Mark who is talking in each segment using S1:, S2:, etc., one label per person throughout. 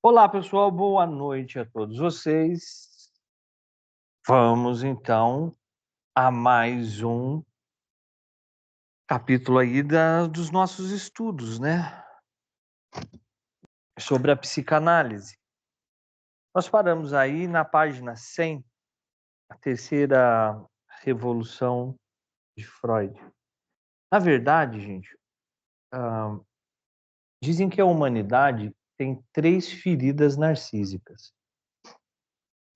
S1: Olá, pessoal, boa noite a todos vocês. Vamos então a mais um capítulo aí dos nossos estudos, né? Sobre a psicanálise. Nós paramos aí na página 100, a terceira revolução de Freud. Na verdade, gente, dizem que a humanidade tem 3 feridas narcísicas. O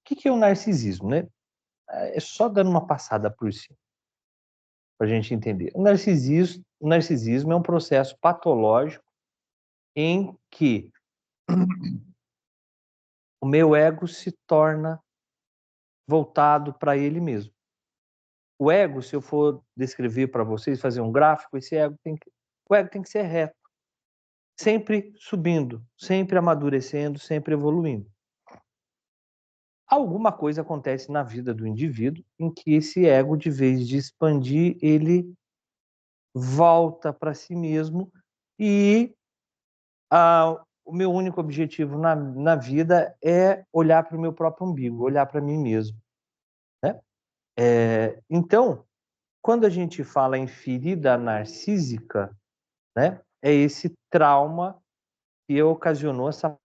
S1: que é o narcisismo, né? É só dando uma passada por cima, para a gente entender. O narcisismo é um processo patológico em que o meu ego se torna voltado para ele mesmo. O ego, se eu for descrever para vocês, fazer um gráfico, o ego tem que ser reto, sempre subindo, sempre amadurecendo, sempre evoluindo. Alguma coisa acontece na vida do indivíduo em que esse ego, de vez de expandir, ele volta para si mesmo e o meu único objetivo na vida é olhar para o meu próprio umbigo, olhar para mim mesmo, né? Então, quando a gente fala em ferida narcísica, né, é esse trauma que ocasionou essa...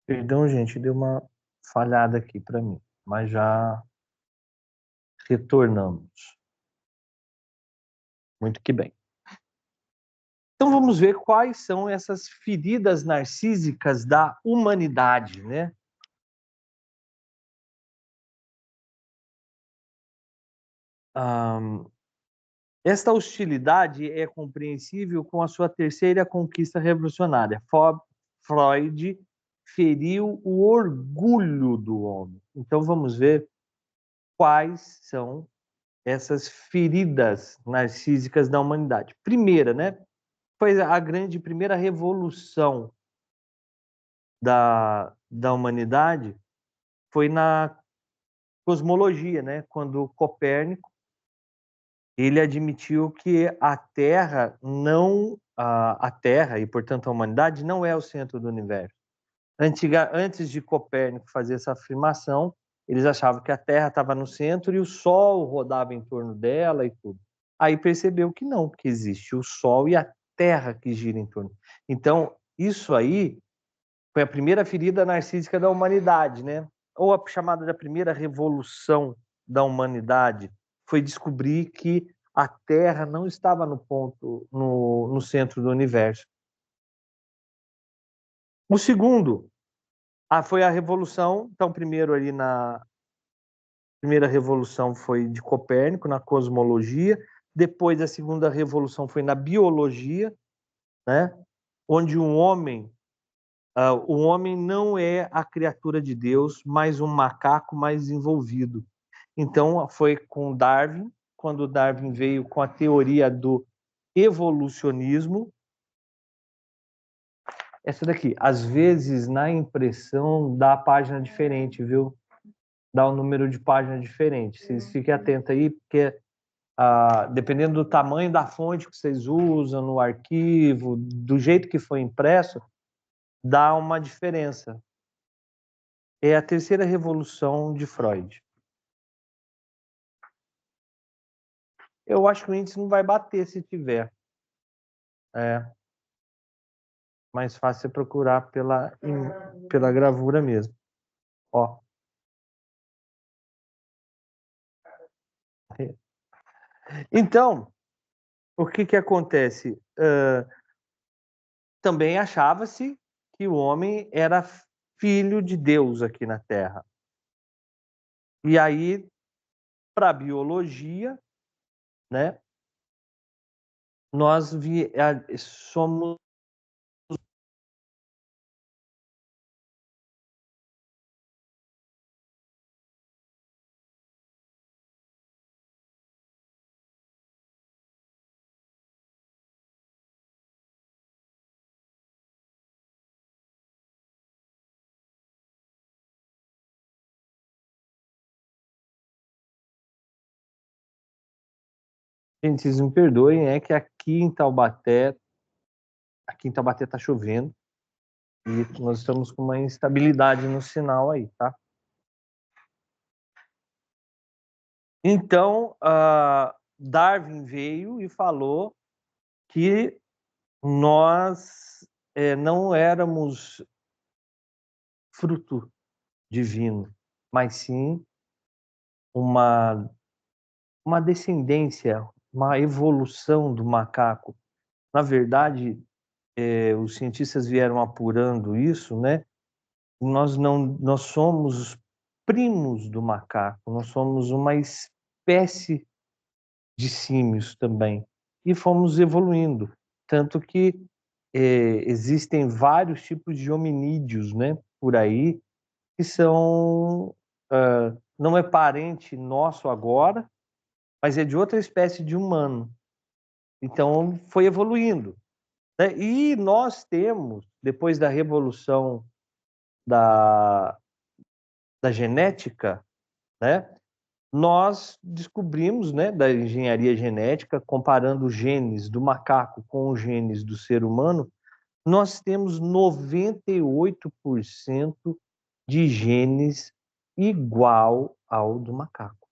S1: Perdão, gente, deu uma falhada aqui para mim, mas já retornamos. Muito que bem. Então vamos ver quais são essas feridas narcísicas da humanidade, né? Esta hostilidade é compreensível com a sua terceira conquista revolucionária. Freud feriu o orgulho do homem. Então vamos ver quais são essas feridas narcísicas da humanidade. Primeira, né? Foi a grande primeira revolução da humanidade, foi na cosmologia, né? Quando Copérnico ele admitiu que a Terra não a Terra e portanto a humanidade não é o centro do universo. Antes de Copérnico fazer essa afirmação, eles achavam que a Terra estava no centro e o Sol rodava em torno dela e tudo. Aí percebeu que não, que existe o Sol e a Terra que gira em torno. Então, isso aí foi a primeira ferida narcísica da humanidade, né? Ou a chamada da primeira revolução da humanidade, foi descobrir que a Terra não estava no centro do universo. O segundo, foi a revolução, então primeiro ali na primeira revolução foi de Copérnico, na cosmologia, depois a segunda revolução foi na biologia, né? Onde o homem não é a criatura de Deus, mas um macaco mais desenvolvido. Então, foi com Darwin, quando Darwin veio com a teoria do evolucionismo. Essa daqui, às vezes, na impressão, dá a página diferente, viu? Dá um número de página diferente. Vocês fiquem atentos aí, porque dependendo do tamanho da fonte que vocês usam no arquivo, do jeito que foi impresso, dá uma diferença. É a terceira revolução de Freud. Eu acho que o índice não vai bater se tiver. É mais fácil você procurar pela gravura mesmo. Ó. Então, o que acontece? Também achava-se que o homem era filho de Deus aqui na Terra. E aí, para a biologia, né, nós somos Gente, vocês me perdoem, é que aqui em Taubaté está chovendo e nós estamos com uma instabilidade no sinal aí, tá? Então, Darwin veio e falou que nós não éramos fruto divino, mas sim uma descendência, uma evolução do macaco. Na verdade, os cientistas vieram apurando isso, né? Nós somos os primos do macaco, nós somos uma espécie de símios também e fomos evoluindo, tanto que existem vários tipos de hominídeos, né? Por aí que são não é parente nosso agora, mas é de outra espécie de humano. Então foi evoluindo, né? E nós temos, depois da revolução da genética, né? Nós descobrimos, né, da engenharia genética, comparando os genes do macaco com os genes do ser humano, nós temos 98% de genes igual ao do macaco.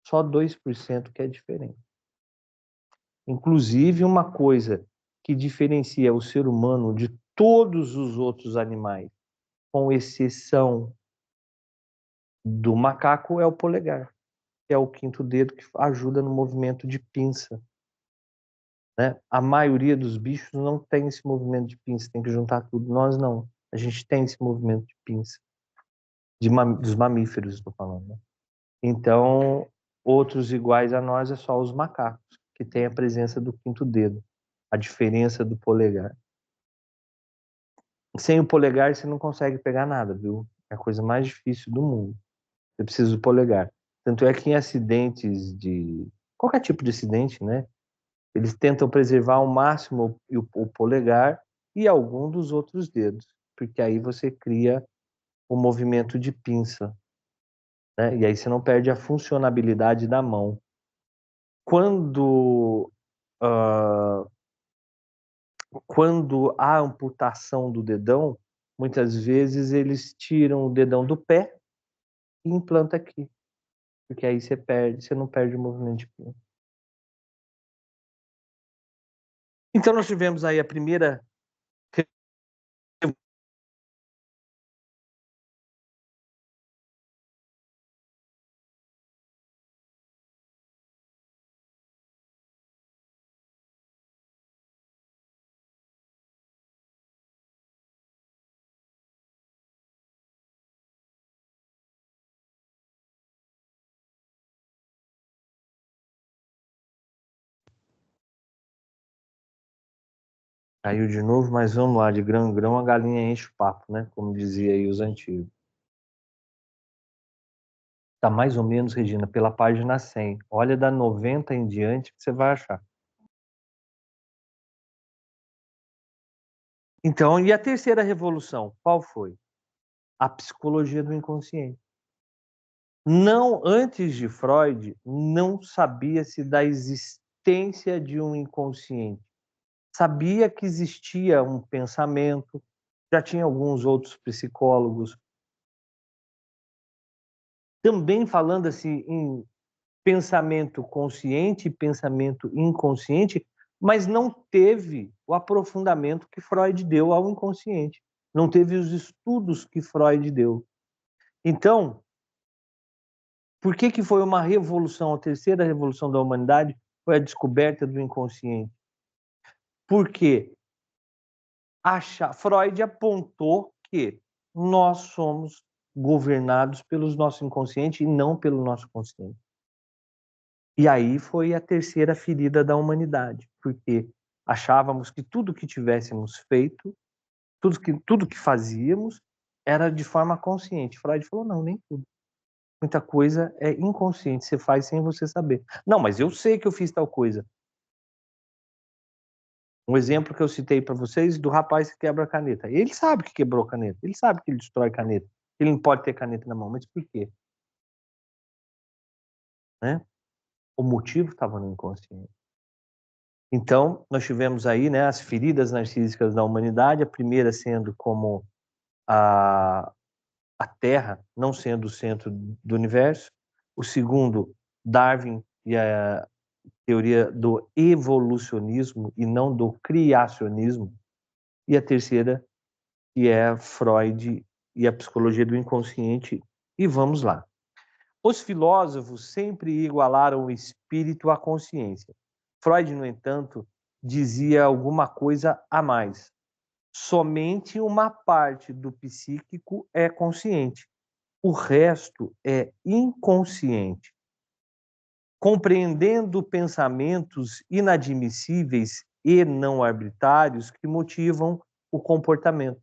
S1: Só 2% que é diferente. Inclusive, uma coisa que diferencia o ser humano de todos os outros animais, com exceção do macaco, é o polegar, que é o quinto dedo que ajuda no movimento de pinça. Né? A maioria dos bichos não tem esse movimento de pinça, tem que juntar tudo. Nós não. A gente tem esse movimento de pinça. Dos mamíferos, estou falando. Né? Então, outros iguais a nós é só os macacos, que tem a presença do quinto dedo, a diferença do polegar. Sem o polegar, você não consegue pegar nada, viu? É a coisa mais difícil do mundo. Você precisa do polegar. Tanto é que em acidentes de... qualquer tipo de acidente, né? Eles tentam preservar ao máximo o polegar e algum dos outros dedos, porque aí você cria o movimento de pinça, né? E aí você não perde a funcionabilidade da mão. Quando quando há amputação do dedão, muitas vezes eles tiram o dedão do pé e implanta aqui, porque aí você não perde o movimento de pinça. Então nós tivemos aí a primeira caiu de novo, mas vamos lá, de grão em grão a galinha enche o papo, né? Como dizia aí os antigos. Tá mais ou menos, Regina, pela página 100. Olha da 90 em diante que você vai achar. Então, e a terceira revolução, qual foi? A psicologia do inconsciente. Não, antes de Freud, não sabia-se da existência de um inconsciente. Sabia que existia um pensamento, já tinha alguns outros psicólogos também falando assim em pensamento consciente e pensamento inconsciente, mas não teve o aprofundamento que Freud deu ao inconsciente. Não teve os estudos que Freud deu. Então, por que foi uma revolução, a terceira revolução da humanidade foi a descoberta do inconsciente? Porque Freud apontou que nós somos governados pelo nosso inconsciente e não pelo nosso consciente. E aí foi a terceira ferida da humanidade, porque achávamos que tudo que tivéssemos feito, tudo que fazíamos, era de forma consciente. Freud falou, não, nem tudo. Muita coisa é inconsciente, você faz sem você saber. Não, mas eu sei que eu fiz tal coisa. Um exemplo que eu citei para vocês do rapaz que quebra a caneta. Ele sabe que quebrou a caneta, ele sabe que ele destrói caneta, ele não pode ter caneta na mão, mas por quê? Né? O motivo estava no inconsciente. Então, nós tivemos aí, né, as feridas narcísicas da humanidade, a primeira sendo como a, a Terra não sendo o centro do universo, o segundo, Darwin e a teoria do evolucionismo e não do criacionismo, e a terceira, que é Freud e a psicologia do inconsciente. E vamos lá. Os filósofos sempre igualaram o espírito à consciência. Freud, no entanto, dizia alguma coisa a mais. Somente uma parte do psíquico é consciente. O resto é inconsciente. Compreendendo pensamentos inadmissíveis e não arbitrários que motivam o comportamento.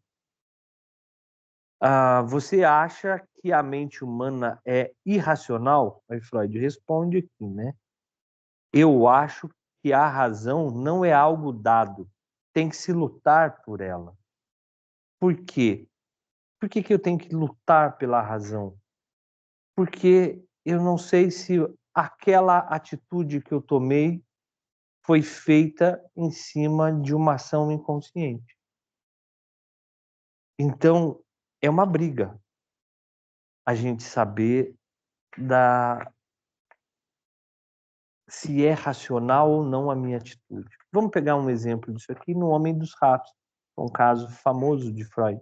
S1: Você acha que a mente humana é irracional? Aí Freud responde aqui, né? Eu acho que a razão não é algo dado, tem que se lutar por ela. Por quê? Por que eu tenho que lutar pela razão? Porque eu não sei se aquela atitude que eu tomei foi feita em cima de uma ação inconsciente. Então, é uma briga a gente saber se é racional ou não a minha atitude. Vamos pegar um exemplo disso aqui no Homem dos Ratos, um caso famoso de Freud.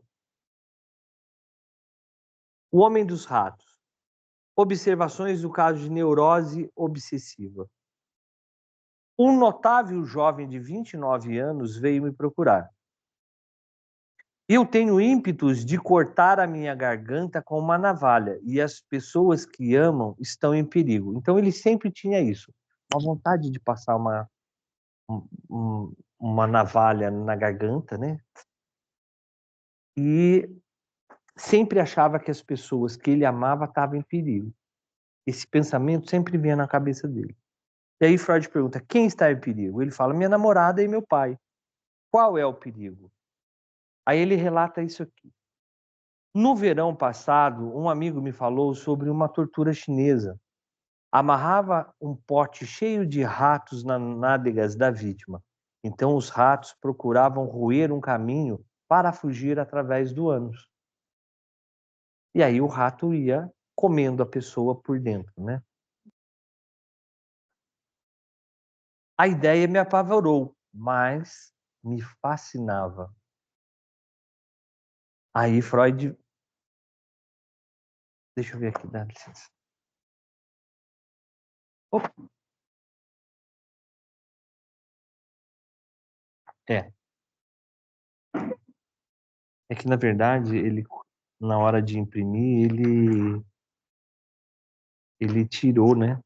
S1: O Homem dos Ratos. Observações do caso de neurose obsessiva. Um notável jovem de 29 anos veio me procurar. Eu tenho ímpetos de cortar a minha garganta com uma navalha e as pessoas que amam estão em perigo. Então ele sempre tinha isso, uma vontade de passar uma navalha na garganta, né? E sempre achava que as pessoas que ele amava estavam em perigo. Esse pensamento sempre vinha na cabeça dele. E aí Freud pergunta, quem está em perigo? Ele fala, minha namorada e meu pai. Qual é o perigo? Aí ele relata isso aqui. No verão passado, um amigo me falou sobre uma tortura chinesa. Amarrava um pote cheio de ratos nas nádegas da vítima. Então os ratos procuravam roer um caminho para fugir através do ânus. E aí o rato ia comendo a pessoa por dentro, né? A ideia me apavorou, mas me fascinava. Aí Freud... Deixa eu ver aqui, dá licença. Opa. É. É que, na verdade, ele, na hora de imprimir, ele tirou, né?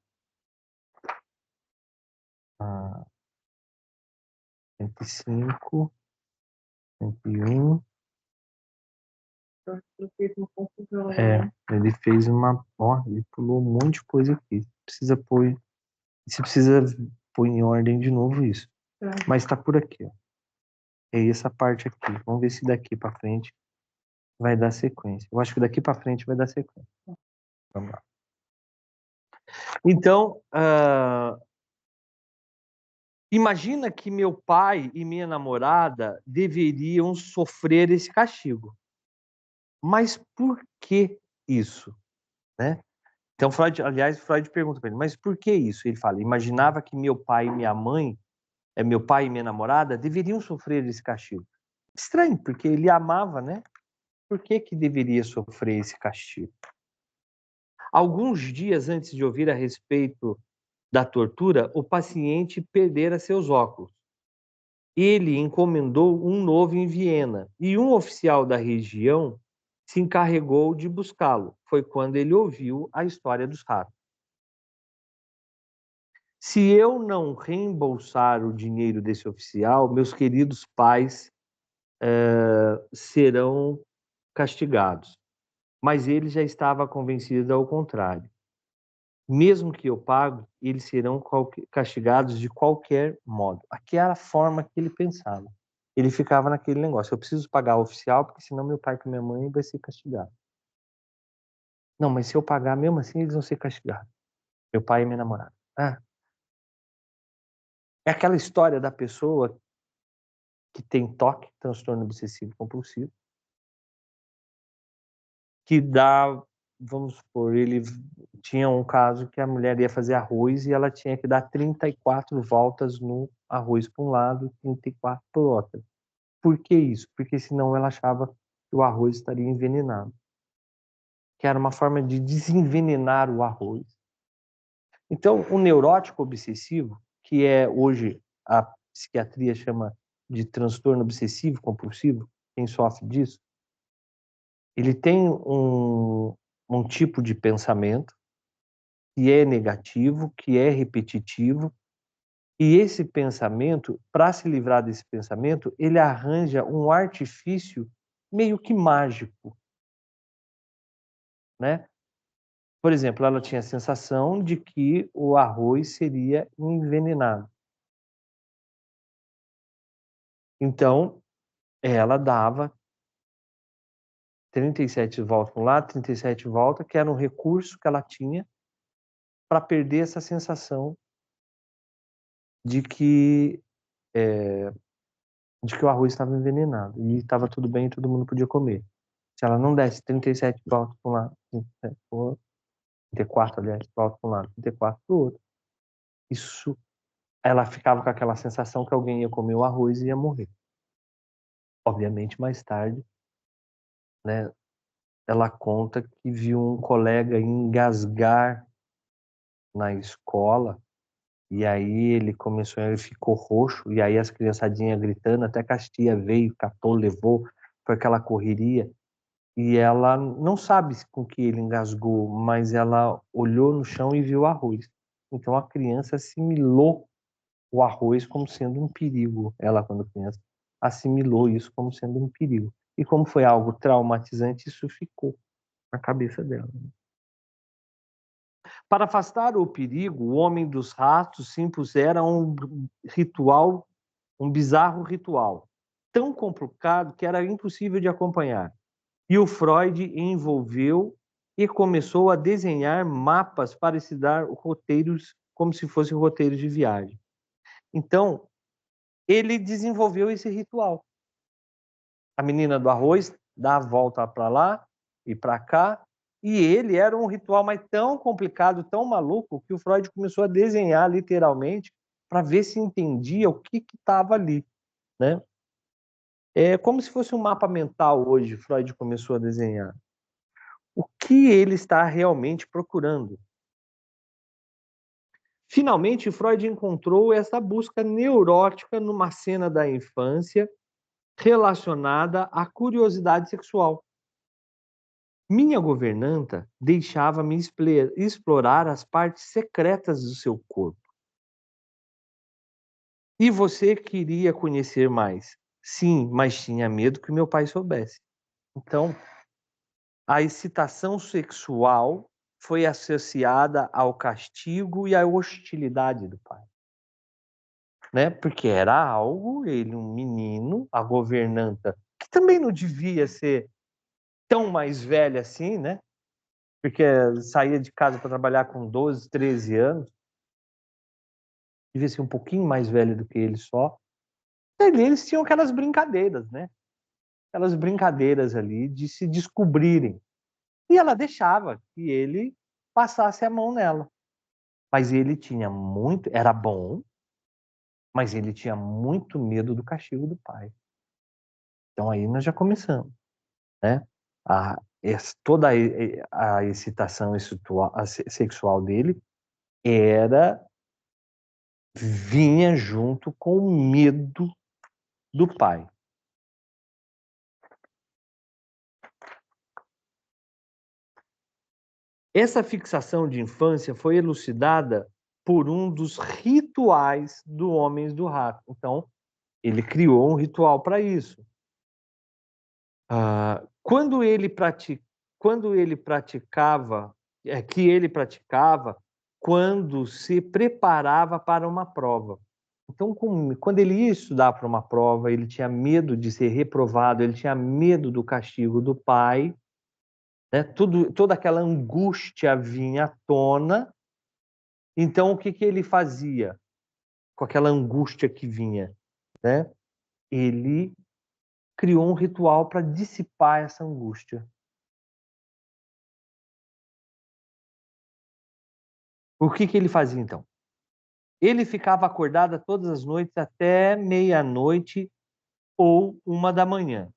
S1: 105, 101. Ele fez uma... Ó, ele pulou um monte de coisa aqui. Precisa pôr... Você precisa pôr em ordem de novo isso. Mas tá por aqui, ó. É essa parte aqui. Vamos ver se daqui para frente vai dar sequência. Eu acho que daqui para frente vai dar sequência. Vamos lá. Então, imagina que meu pai e minha namorada deveriam sofrer esse castigo. Mas por que isso? Né? Então, Freud pergunta para ele, mas por que isso? Ele fala, imaginava que meu pai e minha mãe, meu pai e minha namorada, deveriam sofrer esse castigo. Estranho, porque ele amava, né? Por que deveria sofrer esse castigo? Alguns dias antes de ouvir a respeito da tortura, o paciente perdera seus óculos. Ele encomendou um novo em Viena e um oficial da região se encarregou de buscá-lo. Foi quando ele ouviu a história dos ratos. Se eu não reembolsar o dinheiro desse oficial, meus queridos pais serão castigados. Mas ele já estava convencido ao contrário. Mesmo que eu pague, eles serão castigados de qualquer modo. Aquela forma que ele pensava. Ele ficava naquele negócio, eu preciso pagar o oficial, porque senão meu pai e minha mãe vai ser castigado. Não, mas se eu pagar mesmo assim, eles vão ser castigados. Meu pai e minha namorada. É aquela história da pessoa que tem TOC, transtorno obsessivo compulsivo, que dá, vamos supor, ele tinha um caso que a mulher ia fazer arroz e ela tinha que dar 34 voltas no arroz para um lado, 34 para o outro. Por que isso? Porque senão ela achava que o arroz estaria envenenado. Que era uma forma de desenvenenar o arroz. Então, o neurótico obsessivo, que é hoje a psiquiatria chama de transtorno obsessivo compulsivo, quem sofre disso, ele tem um tipo de pensamento que é negativo, que é repetitivo, e esse pensamento, para se livrar desse pensamento, ele arranja um artifício meio que mágico, né? Por exemplo, ela tinha a sensação de que o arroz seria envenenado. Então, ela dava 37 voltas para um lado, 37 voltas, que era um recurso que ela tinha para perder essa sensação de que o arroz estava envenenado e estava tudo bem, todo mundo podia comer. Se ela não desse 37 voltas para um lado, 37 para o outro, 34, aliás, voltas para um lado, 34 para o outro, isso, ela ficava com aquela sensação que alguém ia comer o arroz e ia morrer. Obviamente, mais tarde, né, ela conta que viu um colega engasgar na escola e aí ele ficou roxo e aí as criançadinhas gritando, até que a tia veio, catou, levou, foi aquela correria e ela não sabe com que ele engasgou, mas ela olhou no chão e viu arroz. Então a criança assimilou o arroz como sendo um perigo. Ela, quando criança, assimilou isso como sendo um perigo. E como foi algo traumatizante, isso ficou na cabeça dela. Para afastar o perigo, o homem dos ratos se impusera um ritual, um bizarro ritual, tão complicado que era impossível de acompanhar. E o Freud envolveu e começou a desenhar mapas para se dar roteiros, como se fossem roteiros de viagem. Então, ele desenvolveu esse ritual. A menina do arroz dá a volta para lá e para cá, e ele era um ritual mas tão complicado, tão maluco, que o Freud começou a desenhar literalmente para ver se entendia o que estava ali, né? É como se fosse um mapa mental hoje, Freud começou a desenhar. O que ele está realmente procurando? Finalmente, Freud encontrou essa busca neurótica numa cena da infância relacionada à curiosidade sexual. Minha governanta deixava-me explorar as partes secretas do seu corpo. E você queria conhecer mais? Sim, mas tinha medo que meu pai soubesse. Então, a excitação sexual foi associada ao castigo e à hostilidade do pai. Né? Porque era algo, ele, um menino, a governanta, que também não devia ser tão mais velha assim, né? Porque saía de casa para trabalhar com 12, 13 anos, devia ser um pouquinho mais velha do que ele só. E ali eles tinham aquelas brincadeiras, né? Aquelas brincadeiras ali de se descobrirem. E ela deixava que ele passasse a mão nela. Mas ele tinha muito, era bom, mas ele tinha muito medo do castigo do pai. Então aí nós já começamos, né? Toda a excitação sexual dele vinha junto com o medo do pai. Essa fixação de infância foi elucidada por um dos rituais do Homens do Rato. Então, ele criou um ritual para isso. Quando ele praticava, quando se preparava para uma prova. Então, quando ele ia estudar para uma prova, ele tinha medo de ser reprovado, ele tinha medo do castigo do pai, né? Toda aquela angústia vinha à tona. Então, o que ele fazia? com aquela angústia que vinha, né? Ele criou um ritual para dissipar essa angústia. O que que ele fazia então? Ele ficava acordado todas as noites até meia-noite ou 1 da manhã,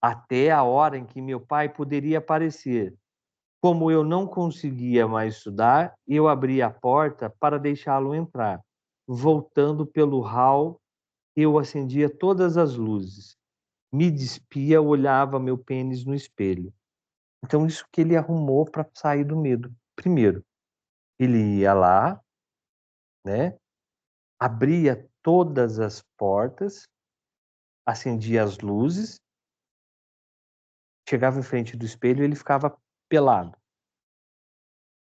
S1: até a hora em que meu pai poderia aparecer. Como eu não conseguia mais estudar, eu abria a porta para deixá-lo entrar. Voltando pelo hall, eu acendia todas as luzes. Me despia, olhava meu pênis no espelho. Então, isso que ele arrumou para sair do medo. Primeiro, ele ia lá, né, abria todas as portas, acendia as luzes, chegava em frente do espelho e ele ficava pelado.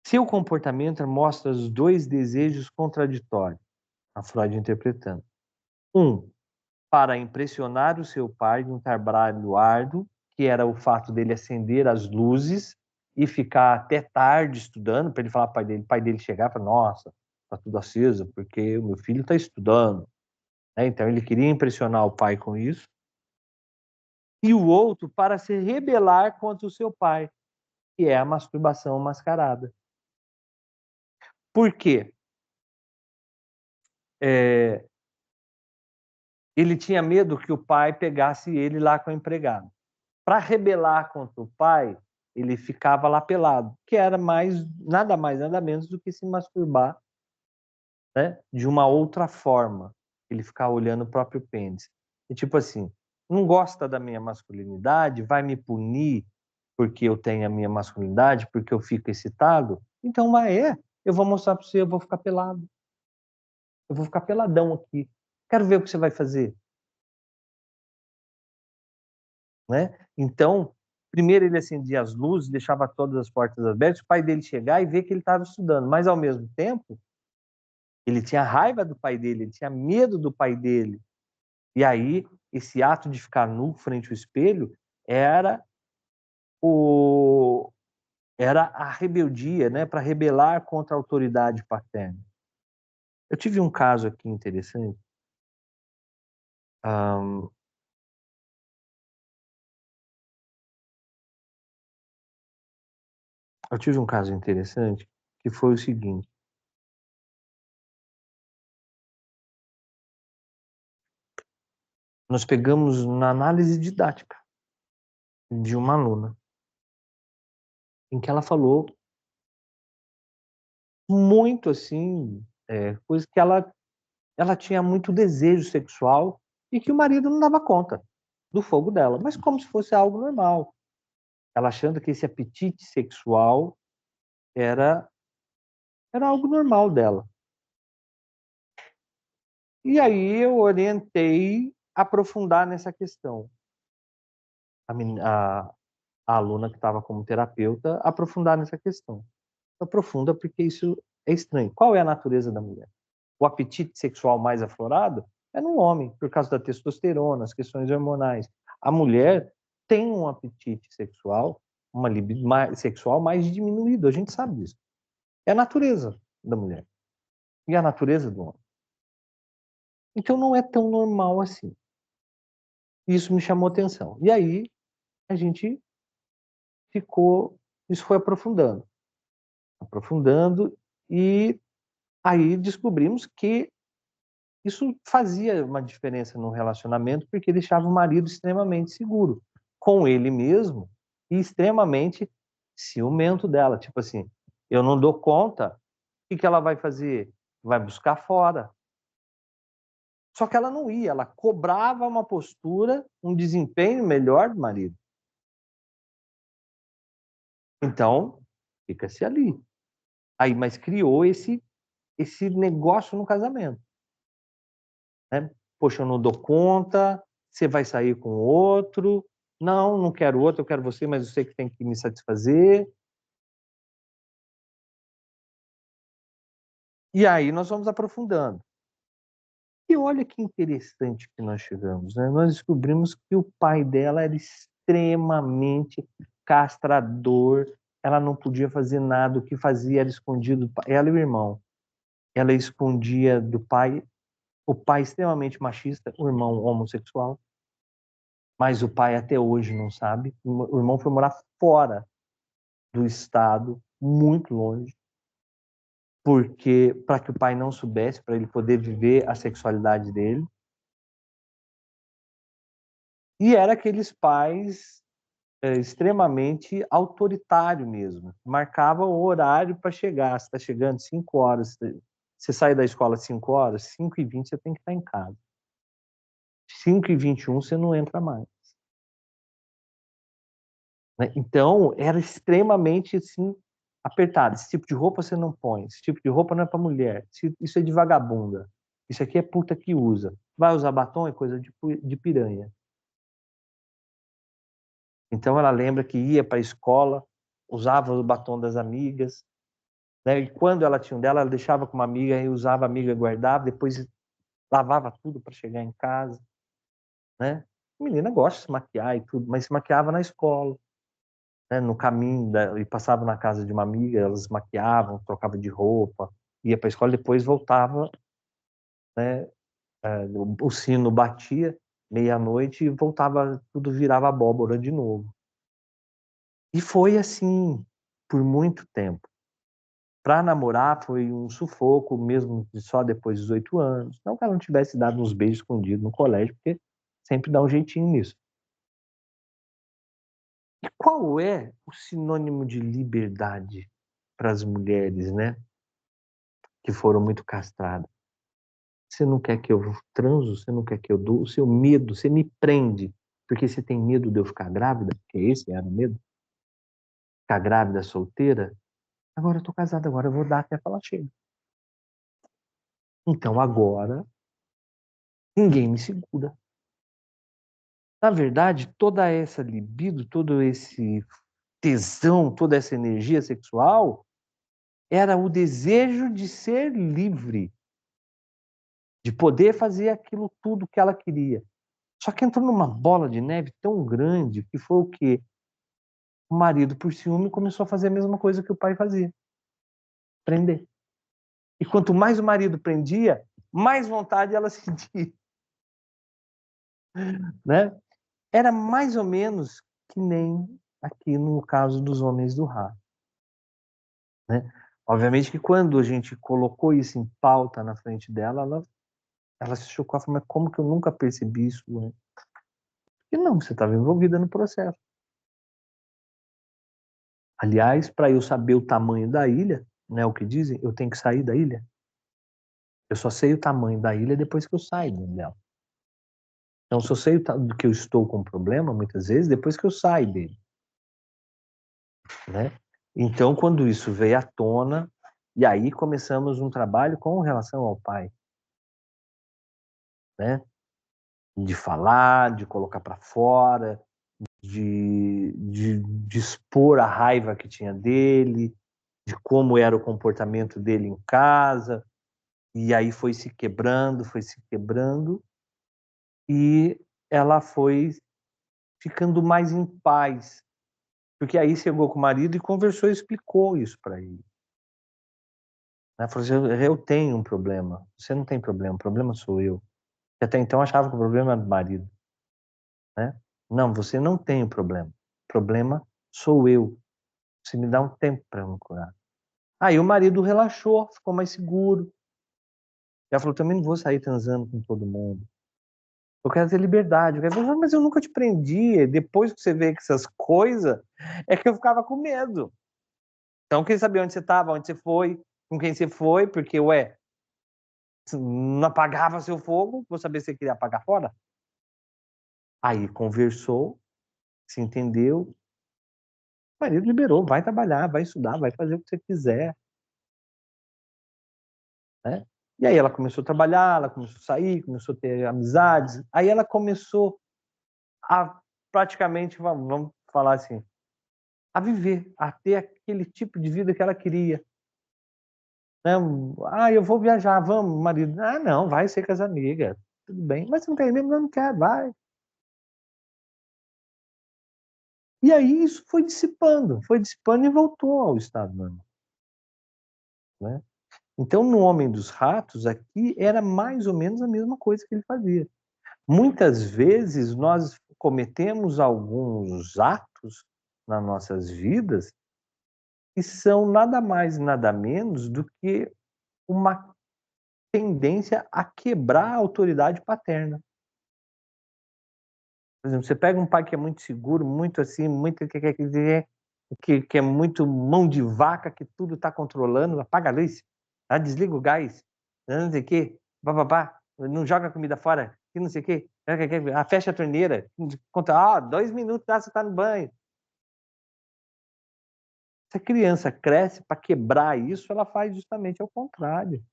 S1: Seu comportamento mostra os dois desejos contraditórios, a Freud interpretando. Um, para impressionar o seu pai de um trabalho árduo, que era o fato dele acender as luzes e ficar até tarde estudando, para ele falar para o pai dele chegar e falar, nossa, está tudo aceso, porque o meu filho está estudando. Então ele queria impressionar o pai com isso. E o outro para se rebelar contra o seu pai, que é a masturbação mascarada. Por quê? Ele tinha medo que o pai pegasse ele lá com a empregada. Para rebelar contra o pai, ele ficava lá pelado, que era nada mais, nada menos do que se masturbar, né, de uma outra forma. Ele ficar olhando o próprio pênis. E tipo assim, não gosta da minha masculinidade, vai me punir porque eu tenho a minha masculinidade, porque eu fico excitado? Então, eu vou mostrar para você, eu vou ficar pelado. Eu vou ficar peladão aqui. Quero ver o que você vai fazer. Né? Então, primeiro ele acendia as luzes, deixava todas as portas abertas, o pai dele chegar e ver que ele estava estudando, mas ao mesmo tempo, ele tinha raiva do pai dele, ele tinha medo do pai dele. E aí, esse ato de ficar nu frente ao espelho era o era a rebeldia, né, para rebelar contra a autoridade paterna. Eu tive um caso aqui interessante. Um, eu tive um caso interessante que foi o seguinte. Nós pegamos na análise didática de uma aluna, em que ela falou muito assim, coisas que ela tinha muito desejo sexual e que o marido não dava conta do fogo dela, mas como se fosse algo normal. Ela achando que esse apetite sexual era algo normal dela. E aí eu orientei aprofundar nessa questão. A aluna que estava como terapeuta aprofundar nessa questão. Aprofunda porque isso é estranho. Qual é a natureza da mulher? O apetite sexual mais aflorado é no homem, por causa da testosterona, as questões hormonais. A mulher tem um apetite sexual, uma libido sexual mais diminuído, a gente sabe disso. É a natureza da mulher e a natureza do homem. Então não é tão normal assim. Isso me chamou atenção. E aí a gente isso foi aprofundando, e aí descobrimos que isso fazia uma diferença no relacionamento, porque deixava o marido extremamente seguro com ele mesmo e extremamente ciumento dela. Tipo assim, eu não dou conta, o que ela vai fazer? Vai buscar fora. Só que ela não ia, ela cobrava uma postura, um desempenho melhor do marido. Então, fica-se ali. Aí, mas criou esse negócio no casamento. Né? Poxa, eu não dou conta, você vai sair com outro. Não, não quero outro, eu quero você, mas eu sei que tem que me satisfazer. E aí nós vamos aprofundando. E olha que interessante que nós chegamos, né? Nós descobrimos que o pai dela era extremamente castrador, ela não podia fazer nada, o que fazia era escondido, ela e o irmão. Ela escondia do pai O pai extremamente machista, o irmão homossexual, mas o pai até hoje não sabe. O irmão foi morar fora do estado, muito longe, porque para que o pai não soubesse, para ele poder viver a sexualidade dele. E era aqueles pais extremamente autoritário mesmo. Marcava o horário para chegar. Você está chegando 5 horas, você sai da escola às 5 horas, 5h20 você tem que estar em casa. 5h21 você não entra mais. Né? Então, era extremamente assim, apertado. Esse tipo de roupa você não põe, esse tipo de roupa não é para mulher, isso é de vagabunda, isso aqui é puta que usa. Vai usar batom, é coisa de piranha. Então, ela lembra que ia para a escola, usava o batom das amigas, né? E quando ela tinha um dela, ela deixava com uma amiga e usava a amiga, guardava, depois lavava tudo para chegar em casa, né? A menina gosta de se maquiar e tudo, mas se maquiava na escola, né? No caminho, e passava na casa de uma amiga, elas se maquiavam, trocavam de roupa, ia para a escola, depois voltava, né? O sino batia, meia-noite, e voltava, tudo virava abóbora de novo. E foi assim por muito tempo. Para namorar foi um sufoco, mesmo só depois dos 8 anos. Não que ela não tivesse dado uns beijos escondidos no colégio, porque sempre dá um jeitinho nisso. E qual é o sinônimo de liberdade para as mulheres, né? Que foram muito castradas? Você não quer que eu transo? Você não quer que eu dou? O seu medo, você me prende, porque você tem medo de eu ficar grávida? Porque esse era o medo? Ficar grávida solteira? Agora eu tô casada, agora eu vou dar até falar chega. Então agora ninguém me segura. Na verdade, toda essa libido, todo esse tesão, toda essa energia sexual era o desejo de ser livre, de poder fazer aquilo tudo que ela queria. Só que entrou numa bola de neve tão grande que foi o quê? O marido, por ciúme, começou a fazer a mesma coisa que o pai fazia: prender. E quanto mais o marido prendia, mais vontade ela sentia. Né? Era mais ou menos que nem aqui no caso dos homens do Ra. Né? Obviamente que quando a gente colocou isso em pauta na frente dela, ela se chocou e falou: mas como que eu nunca percebi isso? Né? E não, você estava envolvida no processo. Aliás, para eu saber o tamanho da ilha, né, o que dizem, eu tenho que sair da ilha. Eu só sei o tamanho da ilha depois que eu saio dela. Então, só sei do que eu estou com problema, muitas vezes, depois que eu saio dele. Né? Então, quando isso veio à tona, e aí começamos um trabalho com relação ao pai. Né? De falar, de colocar para fora, de expor a raiva que tinha dele, de como era o comportamento dele em casa, e aí foi se quebrando, e ela foi ficando mais em paz, porque aí chegou com o marido e conversou e explicou isso para ele. Ela falou assim: eu tenho um problema, você não tem problema, o problema sou eu. E até então achava que o problema era do marido. Né? Não, você não tem o problema. O problema sou eu. Você me dá um tempo para me curar. Aí o marido relaxou, ficou mais seguro. Ela falou: também não vou sair transando com todo mundo. Eu quero ter liberdade. Eu quero... Mas eu nunca te prendi. Depois que você vê que essas coisas, é que eu ficava com medo. Então, eu queria saber onde você estava, onde você foi, com quem você foi, porque, ué, não apagava seu fogo, vou saber se você queria apagar fora. Aí conversou, se entendeu, o marido liberou, vai trabalhar, vai estudar, vai fazer o que você quiser. Né? E aí ela começou a trabalhar, ela começou a sair, começou a ter amizades. Aí ela começou a praticamente, vamos falar assim, a viver, a ter aquele tipo de vida que ela queria. Né? Ah, eu vou viajar, vamos, marido. Ah, não, vai ser com as amigas. Tudo bem, mas você não quer ir mesmo? Eu não quero, vai. E aí isso foi dissipando e voltou ao estado normal. Né? Então, no Homem dos Ratos, aqui era mais ou menos a mesma coisa que ele fazia. Muitas vezes nós cometemos alguns atos nas nossas vidas que são nada mais, nada menos do que uma tendência a quebrar a autoridade paterna. Por exemplo, você pega um pai que é muito seguro, muito assim, muito que é muito mão de vaca, que tudo está controlando, apaga a luz, desliga o gás, não sei o quê, bababá, não joga comida fora, que não sei o quê, fecha a torneira, conta, 2 minutos, você está no banho. Se a criança cresce para quebrar isso, ela faz justamente ao contrário.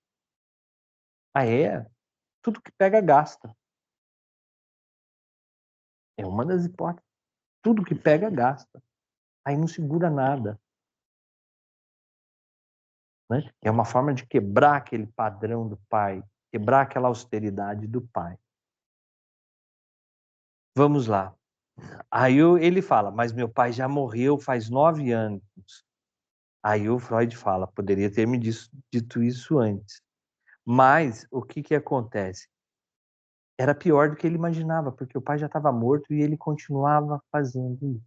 S1: Tudo que pega gasta. É uma das hipóteses. Tudo que pega gasta. Aí não segura nada. Né? É uma forma de quebrar aquele padrão do pai, quebrar aquela austeridade do pai. Vamos lá. Aí ele fala, mas meu pai já morreu faz 9 anos. Aí o Freud fala, poderia ter me dito isso antes. Mas o que acontece? Era pior do que ele imaginava, porque o pai já estava morto e ele continuava fazendo isso.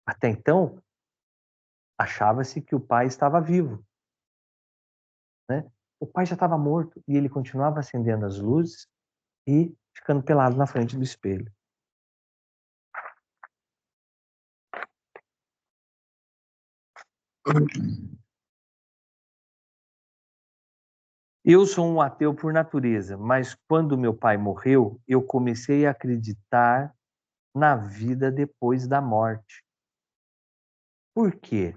S1: Até então, achava-se que o pai estava vivo, né? O pai já estava morto e ele continuava acendendo as luzes e ficando pelado na frente do espelho. Eu sou um ateu por natureza, mas quando meu pai morreu, eu comecei a acreditar na vida depois da morte. Por quê?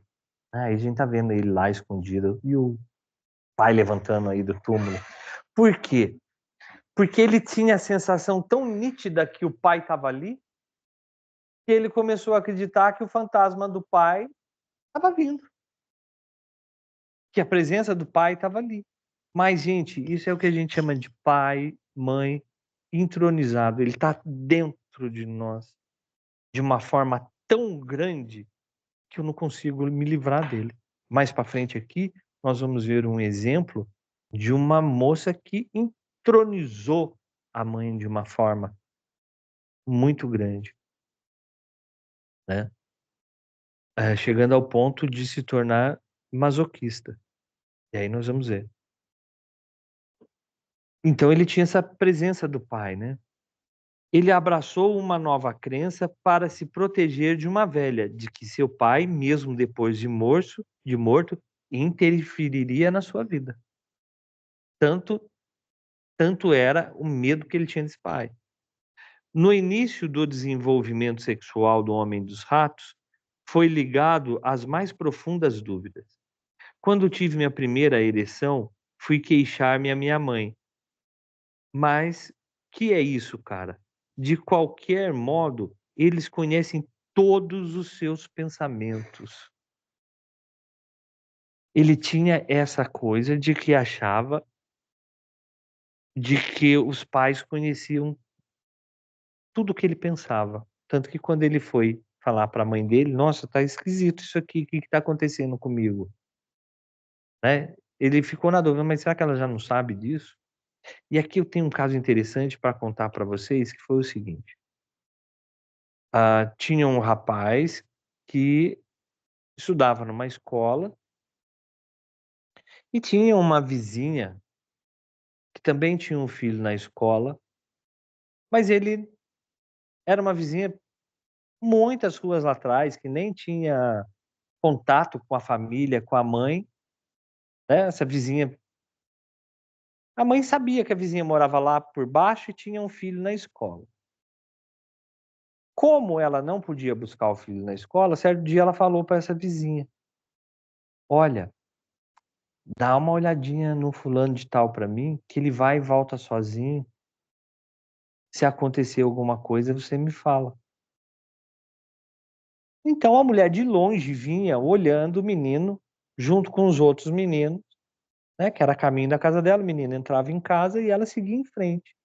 S1: Aí a gente tá vendo ele lá escondido e o pai levantando aí do túmulo. Por quê? Porque ele tinha a sensação tão nítida que o pai estava ali, que ele começou a acreditar que o fantasma do pai estava vindo, que a presença do pai estava ali. Mas, gente, isso é o que a gente chama de pai, mãe entronizado. Ele está dentro de nós de uma forma tão grande que eu não consigo me livrar dele. Mais para frente aqui, nós vamos ver um exemplo de uma moça que entronizou a mãe de uma forma muito grande, né? Chegando ao ponto de se tornar masoquista. E aí nós vamos ver. Então ele tinha essa presença do pai, né? Ele abraçou uma nova crença para se proteger de uma velha, de que seu pai, mesmo depois de morto, interferiria na sua vida. Tanto era o medo que ele tinha desse pai. No início do desenvolvimento sexual do Homem dos Ratos, foi ligado às mais profundas dúvidas. Quando tive minha primeira ereção, fui queixar-me à minha mãe. Mas que é isso, cara? De qualquer modo, eles conhecem todos os seus pensamentos. Ele tinha essa coisa de que achava de que os pais conheciam tudo o que ele pensava. Tanto que quando ele foi falar para a mãe dele: "Nossa, tá esquisito isso aqui, o que que tá acontecendo comigo?", né, ele ficou na dúvida: "Mas será que ela já não sabe disso?". E aqui eu tenho um caso interessante para contar para vocês, que foi o seguinte: tinha um rapaz que estudava numa escola e tinha uma vizinha que também tinha um filho na escola, mas ele era uma vizinha muitas ruas lá atrás, que nem tinha contato com a família, com a mãe, né, essa vizinha, a mãe sabia que a vizinha morava lá por baixo e tinha um filho na escola. Como ela não podia buscar o filho na escola, certo dia ela falou para essa vizinha: "Olha, dá uma olhadinha no fulano de tal para mim, que ele vai e volta sozinho. Se acontecer alguma coisa, você me fala". Então a mulher de longe vinha olhando o menino junto com os outros meninos, né, que era caminho da casa dela, o menino entrava em casa e ela seguia em frente.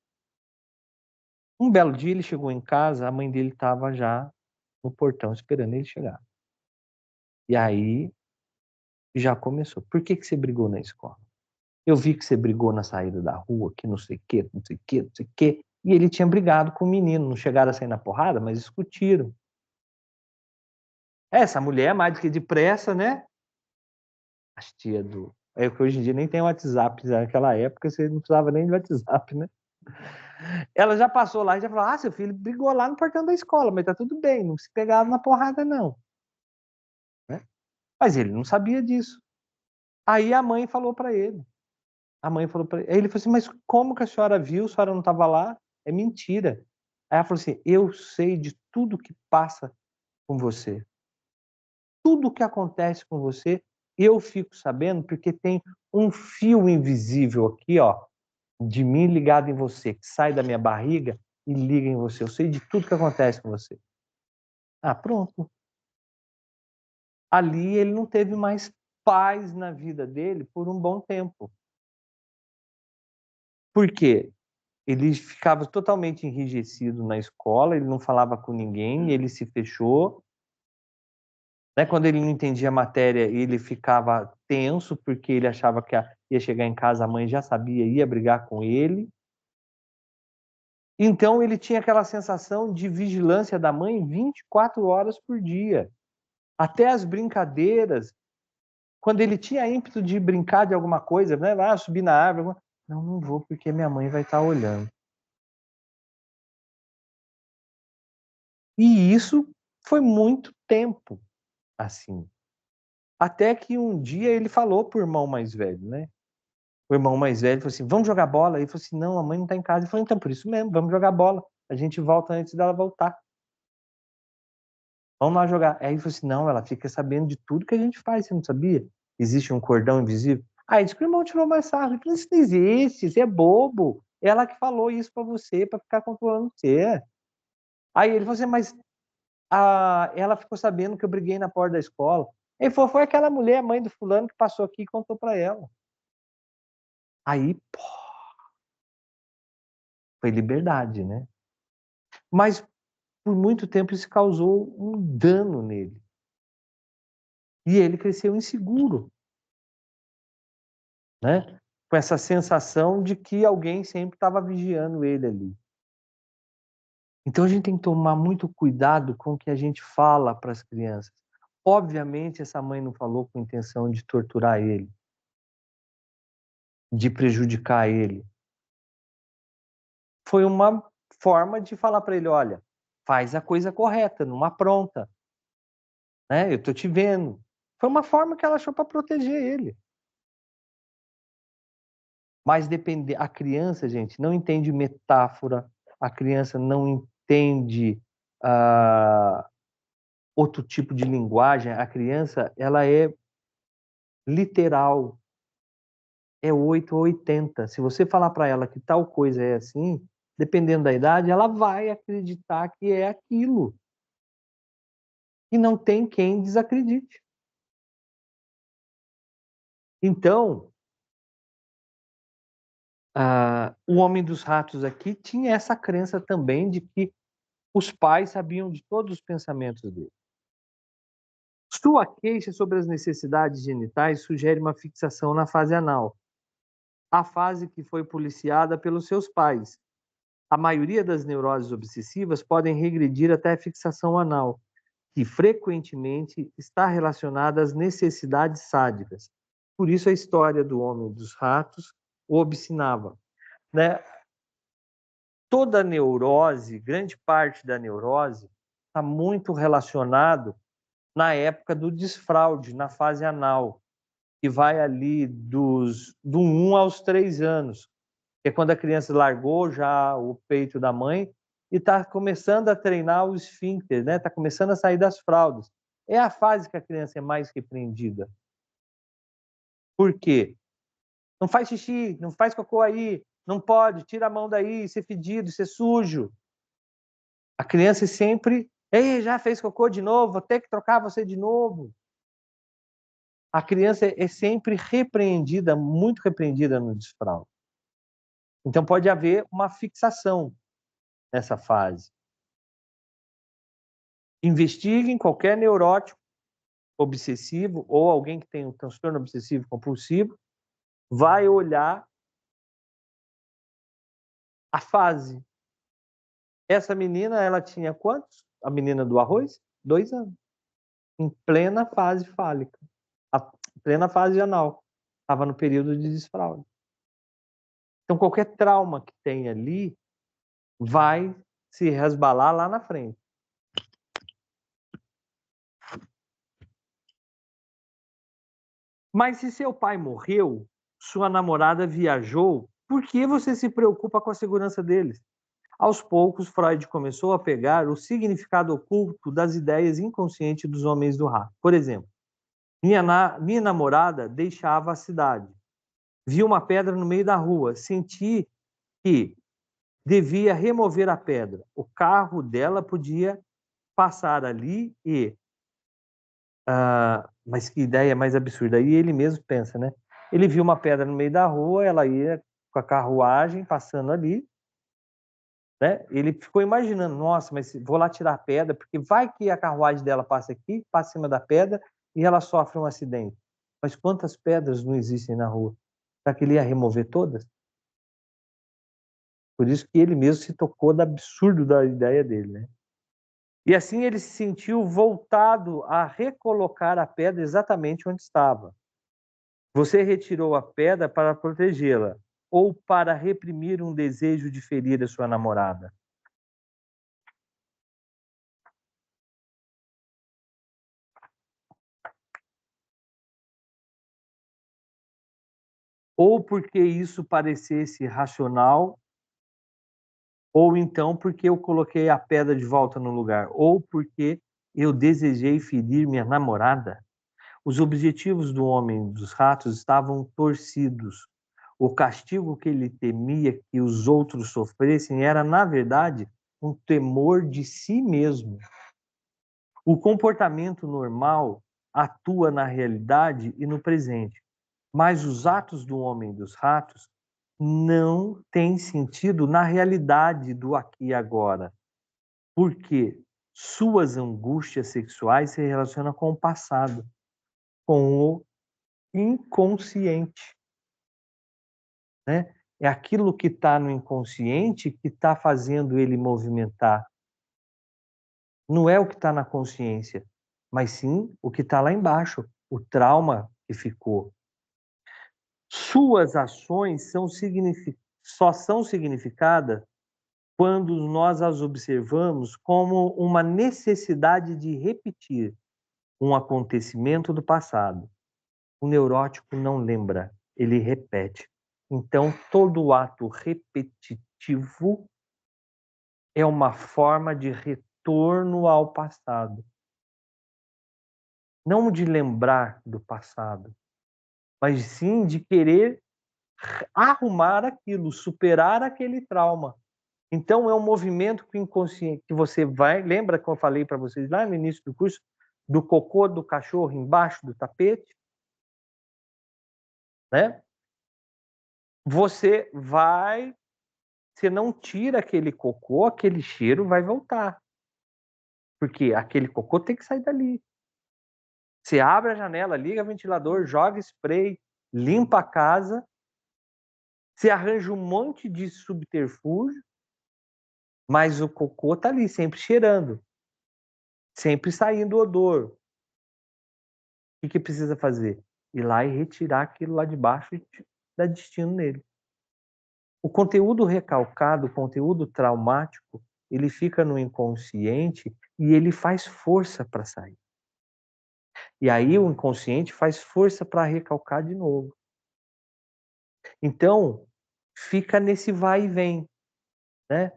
S1: Um belo dia ele chegou em casa, a mãe dele estava já no portão esperando ele chegar. E aí Já começou. Por que você brigou na escola? Eu vi que você brigou na saída da rua, que não sei o quê, não sei o quê, não sei o quê. E ele tinha brigado com o menino. Não chegaram a sair na porrada, mas discutiram. Essa mulher, mais do que depressa, né? As tia do... É que hoje em dia nem tem WhatsApp. Naquela época você não precisava nem de WhatsApp, né? Ela já passou lá e já falou: ah, seu filho brigou lá no portão da escola, mas tá tudo bem, não se pegaram na porrada, não. Né? Mas ele não sabia disso. Aí a mãe falou para ele. A mãe falou para ele. Aí ele falou assim: mas como que a senhora viu? A senhora não estava lá? É mentira. Aí ela falou assim: eu sei de tudo que passa com você. Tudo que acontece com você, eu fico sabendo porque tem um fio invisível aqui, ó, de mim ligado em você, que sai da minha barriga e liga em você. Eu sei de tudo que acontece com você. Ah, pronto. Ali ele não teve mais paz na vida dele por um bom tempo. Por quê? Ele ficava totalmente enrijecido na escola, ele não falava com ninguém, ele se fechou. Né? Quando ele não entendia a matéria, ele ficava tenso, porque ele achava que ia chegar em casa, a mãe já sabia, ia brigar com ele. Então ele tinha aquela sensação de vigilância da mãe 24 horas por dia. Até as brincadeiras, quando ele tinha ímpeto de brincar de alguma coisa, né? Subir na árvore, não vou porque minha mãe vai estar olhando. E isso foi muito tempo assim. Até que um dia ele falou pro irmão mais velho, né? O irmão mais velho falou assim: vamos jogar bola? Ele falou assim: não, a mãe não tá em casa. Ele falou: então, por isso mesmo, vamos jogar bola. A gente volta antes dela voltar. Vamos lá jogar. Aí ele falou assim: não, ela fica sabendo de tudo que a gente faz, você não sabia? Existe um cordão invisível. Aí disse que o irmão tirou mais sarro. Ele falou: isso não existe, isso é bobo. Ela que falou isso pra você, pra ficar controlando você. Aí ele falou assim: mas ela ficou sabendo que eu briguei na porta da escola. Ele falou: foi aquela mulher, mãe do fulano, que passou aqui e contou pra ela. Aí, pô, foi liberdade, né? Mas por muito tempo isso causou um dano nele. E ele cresceu inseguro, né? Com essa sensação de que alguém sempre estava vigiando ele ali. Então a gente tem que tomar muito cuidado com o que a gente fala para as crianças. Obviamente essa mãe não falou com intenção de torturar ele, de prejudicar ele. Foi uma forma de falar para ele: olha, faz a coisa correta, não apronta, né? Eu tô te vendo. Foi uma forma que ela achou para proteger ele. Mas a criança, gente, não entende metáfora, a criança não entende outro tipo de linguagem. A criança, ela é literal, é 8 ou 80. Se você falar para ela que tal coisa é assim, dependendo da idade, ela vai acreditar que é aquilo. E não tem quem desacredite. Então, o Homem dos Ratos aqui tinha essa crença também de que os pais sabiam de todos os pensamentos dele. Sua queixa sobre as necessidades genitais sugere uma fixação na fase anal, a fase que foi policiada pelos seus pais. A maioria das neuroses obsessivas podem regredir até a fixação anal, que frequentemente está relacionada às necessidades sádicas. Por isso a história do Homem dos Ratos o obstinava, né? Toda neurose, grande parte da neurose, está muito relacionado na época do desfraude, na fase anal, que vai ali do 1 aos 3 anos, que é quando a criança largou já o peito da mãe e está começando a treinar o esfíncter, né? Está começando a sair das fraldas. É a fase que a criança é mais repreendida. Por quê? Não faz xixi, não faz cocô aí, não pode, tira a mão daí, isso é fedido, isso é sujo. A criança é sempre: ei, já fez cocô de novo, vou ter que trocar você de novo. A criança é sempre repreendida, muito repreendida no desfraude. Então pode haver uma fixação nessa fase. Investiguem qualquer neurótico obsessivo ou alguém que tem um transtorno obsessivo compulsivo vai olhar a fase. Essa menina, ela tinha quantos? A menina do arroz? 2 anos. Em plena fase fálica. Plena fase anal. Estava no período de desfraude. Então, qualquer trauma que tem ali vai se resbalar lá na frente. Mas se seu pai morreu, sua namorada viajou, por que você se preocupa com a segurança deles? Aos poucos, Freud começou a pegar o significado oculto das ideias inconscientes dos homens do rato. Por exemplo, minha namorada deixava a cidade. Vi uma pedra no meio da rua. Senti que devia remover a pedra. O carro dela podia passar ali e... mas que ideia mais absurda. Aí ele mesmo pensa, né? Ele viu uma pedra no meio da rua, ela ia com a carruagem passando ali, né? Ele ficou imaginando, nossa, mas vou lá tirar a pedra, porque vai que a carruagem dela passa aqui, passa em cima da pedra e ela sofre um acidente. Mas quantas pedras não existem na rua? Será que ele ia remover todas? Por isso que ele mesmo se tocou do absurdo da ideia dele, né? E assim ele se sentiu voltado a recolocar a pedra exatamente onde estava. Você retirou a pedra para protegê-la ou para reprimir um desejo de ferir a sua namorada? Ou porque isso parecesse racional, ou então porque eu coloquei a pedra de volta no lugar, ou porque eu desejei ferir minha namorada. Os objetivos do homem dos ratos estavam torcidos. O castigo que ele temia que os outros sofressem era, na verdade, um temor de si mesmo. O comportamento normal atua na realidade e no presente, mas os atos do homem dos ratos não têm sentido na realidade do aqui e agora, porque suas angústias sexuais se relacionam com o passado, com o inconsciente, né? É aquilo que está no inconsciente que está fazendo ele movimentar. Não é o que está na consciência, mas sim o que está lá embaixo, o trauma que ficou. Suas ações só são significadas quando nós as observamos como uma necessidade de repetir um acontecimento do passado. O neurótico não lembra, ele repete. Então, todo ato repetitivo é uma forma de retorno ao passado. Não de lembrar do passado, mas sim de querer arrumar aquilo, superar aquele trauma. Então, é um movimento que inconsciente que você vai. Lembra que eu falei para vocês lá no início do curso do cocô do cachorro embaixo do tapete? Né? Você vai. Você não tira aquele cocô, aquele cheiro vai voltar. Porque aquele cocô tem que sair dali. Você abre a janela, liga o ventilador, joga spray, limpa a casa, você arranja um monte de subterfúgio, mas o cocô tá ali, sempre cheirando, sempre saindo odor. O que precisa fazer? Ir lá e retirar aquilo lá de baixo e dar destino nele. O conteúdo recalcado, o conteúdo traumático, ele fica no inconsciente e ele faz força para sair. E aí o inconsciente faz força para recalcar de novo. Então, fica nesse vai e vem, né?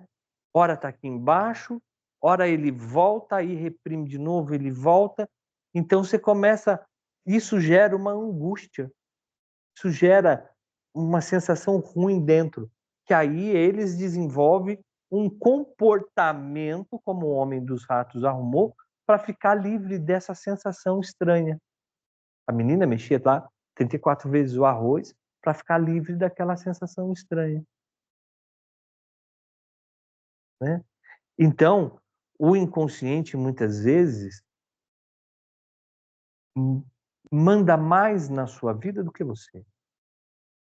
S1: Ora está aqui embaixo, ora ele volta, aí reprime de novo, ele volta. Então você começa, isso gera uma angústia, isso gera uma sensação ruim dentro, que aí eles desenvolvem um comportamento, como o homem dos ratos arrumou, para ficar livre dessa sensação estranha. A menina mexia lá 34 vezes o arroz para ficar livre daquela sensação estranha, né? Então, o inconsciente muitas vezes manda mais na sua vida do que você.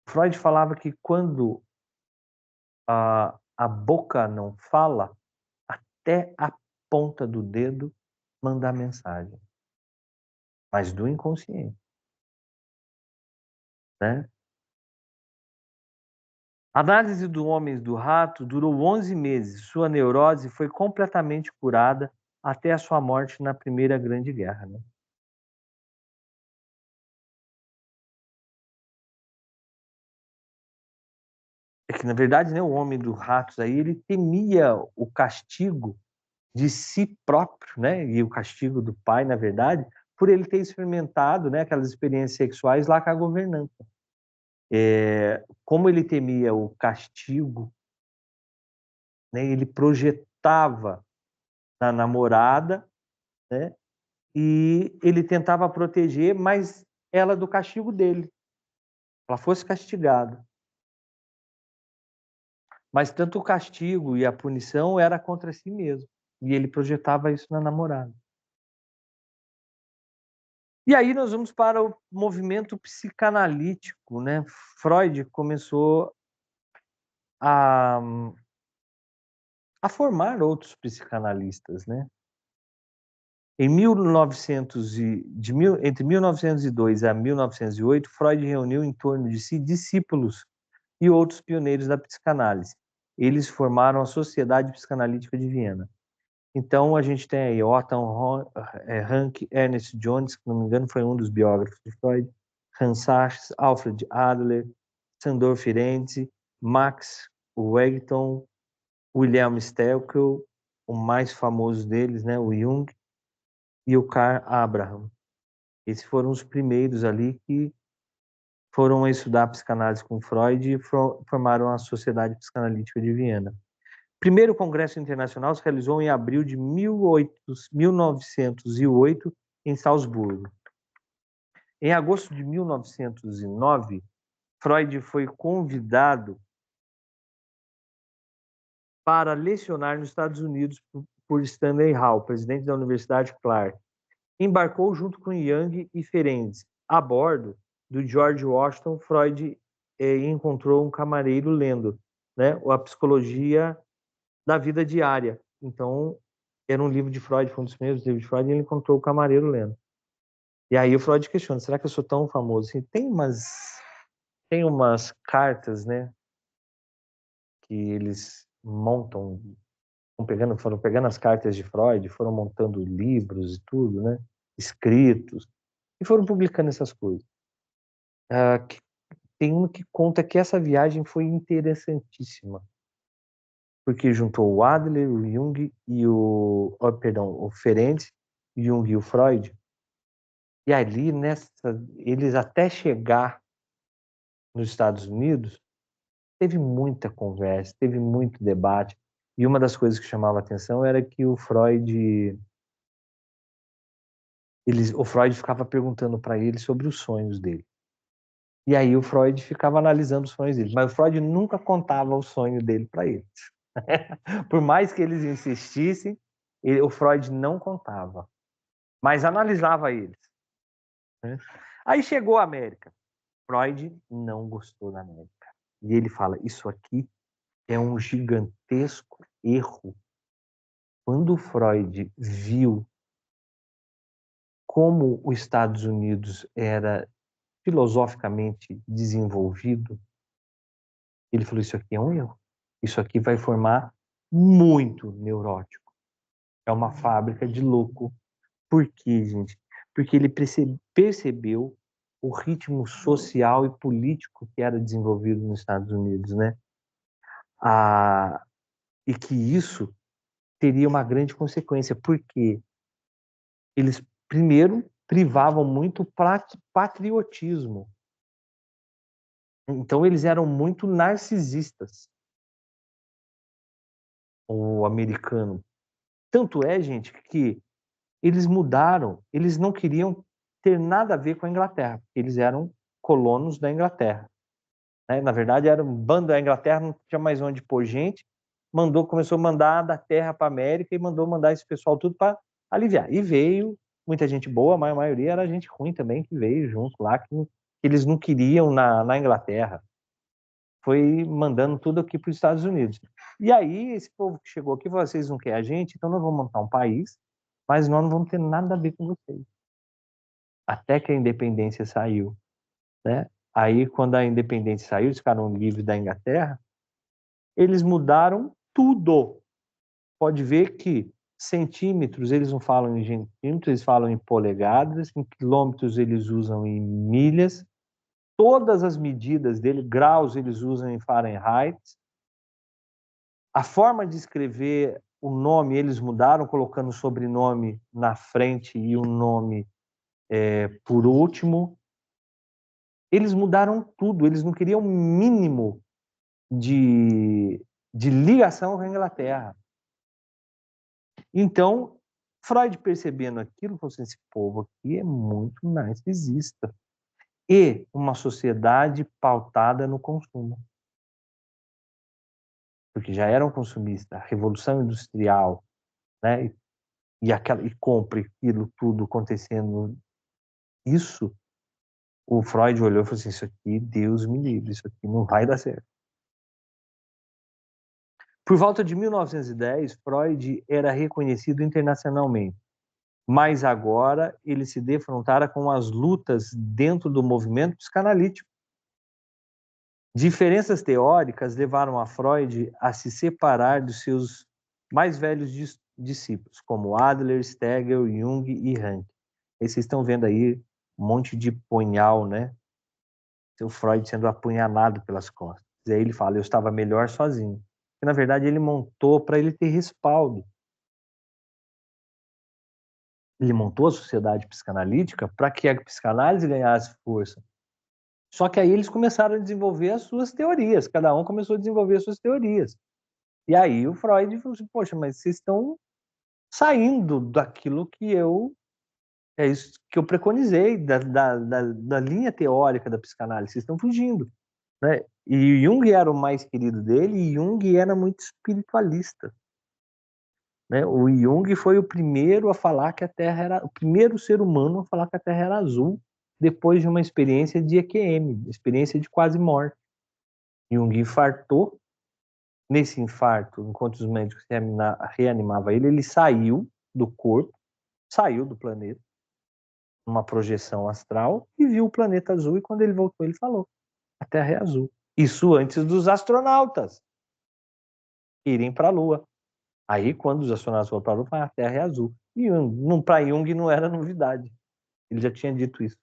S1: Freud falava que quando a boca não fala, até a ponta do dedo manda a mensagem, mas do inconsciente, né? A análise do Homens do Rato durou 11 meses. Sua neurose foi completamente curada até a sua morte na Primeira Grande Guerra, né? É que, na verdade, né, o Homem do Ratos aí, ele temia o castigo de si próprio, né? E o castigo do pai, na verdade, por ele ter experimentado, né, aquelas experiências sexuais lá com a governanta. Como ele temia o castigo, né, ele projetava na namorada, né, e ele tentava proteger, mas ela do castigo dele, ela fosse castigada. Mas tanto o castigo e a punição era contra si mesmo, e ele projetava isso na namorada. E aí nós vamos para o movimento psicanalítico, né? Freud começou a, a formar outros psicanalistas, né? Em 1900 entre 1902 a 1908, Freud reuniu em torno de si discípulos e outros pioneiros da psicanálise. Eles formaram a Sociedade Psicanalítica de Viena. Então, a gente tem aí Otto Rank, Ernest Jones, que, não me engano, foi um dos biógrafos de Freud, Hans Sachs, Alfred Adler, Sandor Ferenczi, Max Wegton, William Stelkel, o mais famoso deles, né, o Jung, e o Carl Abraham. Esses foram os primeiros ali que foram estudar psicanálise com Freud e formaram a Sociedade Psicanalítica de Viena. O primeiro congresso internacional se realizou em abril de 1908 em Salzburgo. Em agosto de 1909, Freud foi convidado para lecionar nos Estados Unidos por Stanley Hall, presidente da Universidade Clark. Embarcou junto com Jung e Ferenczi. A bordo do George Washington, Freud encontrou um camareiro lendo, né, a Psicologia da Vida Diária. Então, era um livro de Freud, foi um dos primeiros livros de Freud, e ele encontrou o camareiro lendo. E aí o Freud questiona, será que eu sou tão famoso assim? Tem umas cartas, né, que eles montam, foram pegando as cartas de Freud, foram montando livros e tudo, né, escritos, e foram publicando essas coisas. Tem um que conta que essa viagem foi interessantíssima, porque juntou o Adler, o Jung e o Ferenczi, o Jung e o Freud. E ali, eles até chegar nos Estados Unidos, teve muita conversa, teve muito debate. E uma das coisas que chamava a atenção era que o Freud ficava perguntando para ele sobre os sonhos dele. E aí o Freud ficava analisando os sonhos dele, mas o Freud nunca contava o sonho dele para eles. Por mais que eles insistissem, o Freud não contava, mas analisava eles, né? Aí chegou a América. Freud não gostou da América. E ele fala, isso aqui é um gigantesco erro. Quando Freud viu como os Estados Unidos era filosoficamente desenvolvido, ele falou, isso aqui é um erro. Isso aqui vai formar muito neurótico. É uma fábrica de louco. Por quê, gente? Porque ele percebeu o ritmo social e político que era desenvolvido nos Estados Unidos, né? E que isso teria uma grande consequência, porque eles, primeiro, privavam muito patriotismo. Então, eles eram muito narcisistas, o americano. Tanto é, gente, que eles mudaram, eles não queriam ter nada a ver com a Inglaterra, eles eram colonos da Inglaterra, né? Na verdade, era um bando da Inglaterra, não tinha mais onde pôr gente, começou a mandar da terra para a América e mandou mandar esse pessoal tudo para aliviar. E veio muita gente boa, mas a maioria era gente ruim também, que veio junto lá, que eles não queriam na Inglaterra. Foi mandando tudo aqui para os Estados Unidos. E aí, esse povo que chegou aqui falou: vocês não querem a gente, então nós vamos montar um país, mas nós não vamos ter nada a ver com vocês. Até que a independência saiu, né? Aí, quando a independência saiu, eles ficaram livres da Inglaterra, eles mudaram tudo. Pode ver que centímetros, eles não falam em centímetros, eles falam em polegadas, em quilômetros eles usam em milhas, todas as medidas dele, graus eles usam em Fahrenheit. A forma de escrever o nome eles mudaram, colocando o sobrenome na frente e o nome por último. Eles mudaram tudo, eles não queriam o mínimo de ligação com a Inglaterra. Então, Freud, percebendo aquilo, falou assim: esse povo aqui é muito narcisista. E uma sociedade pautada no consumo. Porque já eram consumistas, a Revolução Industrial, né? E compra aquilo tudo acontecendo. Isso, o Freud olhou e falou assim: isso aqui, Deus me livre, isso aqui não vai dar certo. Por volta de 1910, Freud era reconhecido internacionalmente, mas agora ele se defrontara com as lutas dentro do movimento psicanalítico. Diferenças teóricas levaram a Freud a se separar dos seus mais velhos discípulos, como Adler, Stengel, Jung e Rank. E vocês estão vendo aí um monte de punhal, né? Seu Freud sendo apunhalado pelas costas. E aí ele fala: eu estava melhor sozinho. E, na verdade, ele montou para ele ter respaldo. Ele montou a sociedade psicanalítica para que a psicanálise ganhasse força. Só que aí eles começaram a desenvolver as suas teorias, cada um começou a desenvolver as suas teorias. E aí o Freud falou assim: poxa, mas vocês estão saindo daquilo que é isso que eu preconizei, da linha teórica da psicanálise, vocês estão fugindo. Né? E Jung era o mais querido dele, e Jung era muito espiritualista. Né? O Jung foi o primeiro a falar que a Terra era... o primeiro ser humano a falar que a Terra era azul, depois de uma experiência de EQM, experiência de quase morte. Jung infartou. Nesse infarto, enquanto os médicos reanimavam ele, ele saiu do corpo, saiu do planeta, uma projeção astral, e viu o planeta azul, e quando ele voltou, ele falou: a Terra é azul. Isso antes dos astronautas irem para a Lua. Aí, quando os astronautas foram para a Lua, a Terra é azul. E para Jung não era novidade. Ele já tinha dito isso.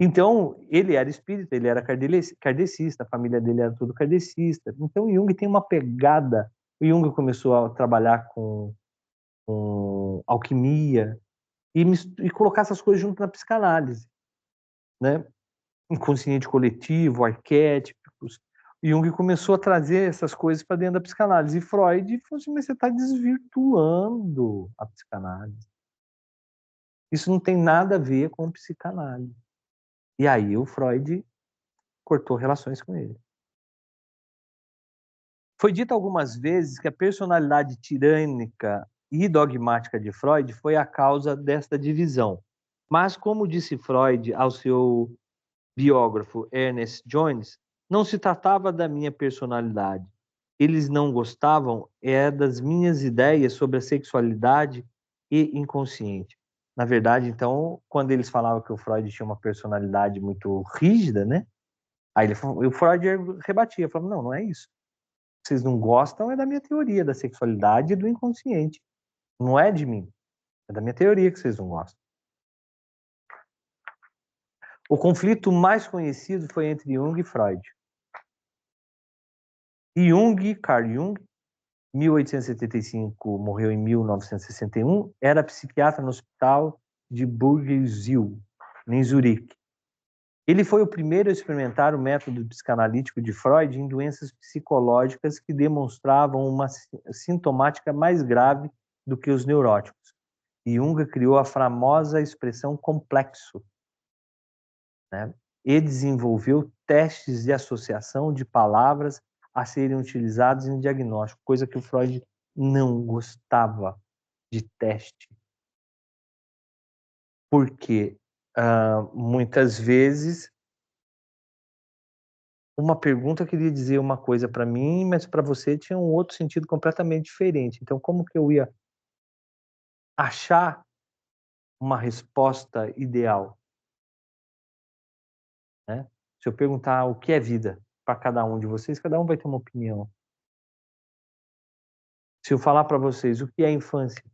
S1: Então, ele era espírita, ele era kardecista, a família dele era tudo kardecista. Então, Jung tem uma pegada. O Jung começou a trabalhar com alquimia e colocar essas coisas junto na psicanálise, né? Inconsciente coletivo, arquétipos. Jung começou a trazer essas coisas para dentro da psicanálise. E Freud falou assim: mas você está desvirtuando a psicanálise. Isso não tem nada a ver com psicanálise. E aí o Freud cortou relações com ele. Foi dito algumas vezes que a personalidade tirânica e dogmática de Freud foi a causa desta divisão. Mas, como disse Freud ao seu biógrafo Ernest Jones, não se tratava da minha personalidade. Eles não gostavam das minhas ideias sobre a sexualidade e inconsciente. Na verdade, então, quando eles falavam que o Freud tinha uma personalidade muito rígida, né? Aí o Freud rebatia, falava: não, não é isso. Vocês não gostam é da minha teoria da sexualidade e do inconsciente. Não é de mim. É da minha teoria que vocês não gostam. O conflito mais conhecido foi entre Jung e Freud. Carl Jung, 1875, morreu em 1961, era psiquiatra no hospital de Burgzil, em Zurique. Ele foi o primeiro a experimentar o método psicanalítico de Freud em doenças psicológicas que demonstravam uma sintomática mais grave do que os neuróticos. Jung criou a famosa expressão complexo, né? E desenvolveu testes de associação de palavras a serem utilizados em diagnóstico, coisa que o Freud não gostava de teste. Porque, muitas vezes, uma pergunta queria dizer uma coisa para mim, mas para você tinha um outro sentido completamente diferente. Então como que eu ia achar uma resposta ideal, né? Se eu perguntar o que é vida para cada um de vocês, cada um vai ter uma opinião. Se eu falar para vocês o que é infância,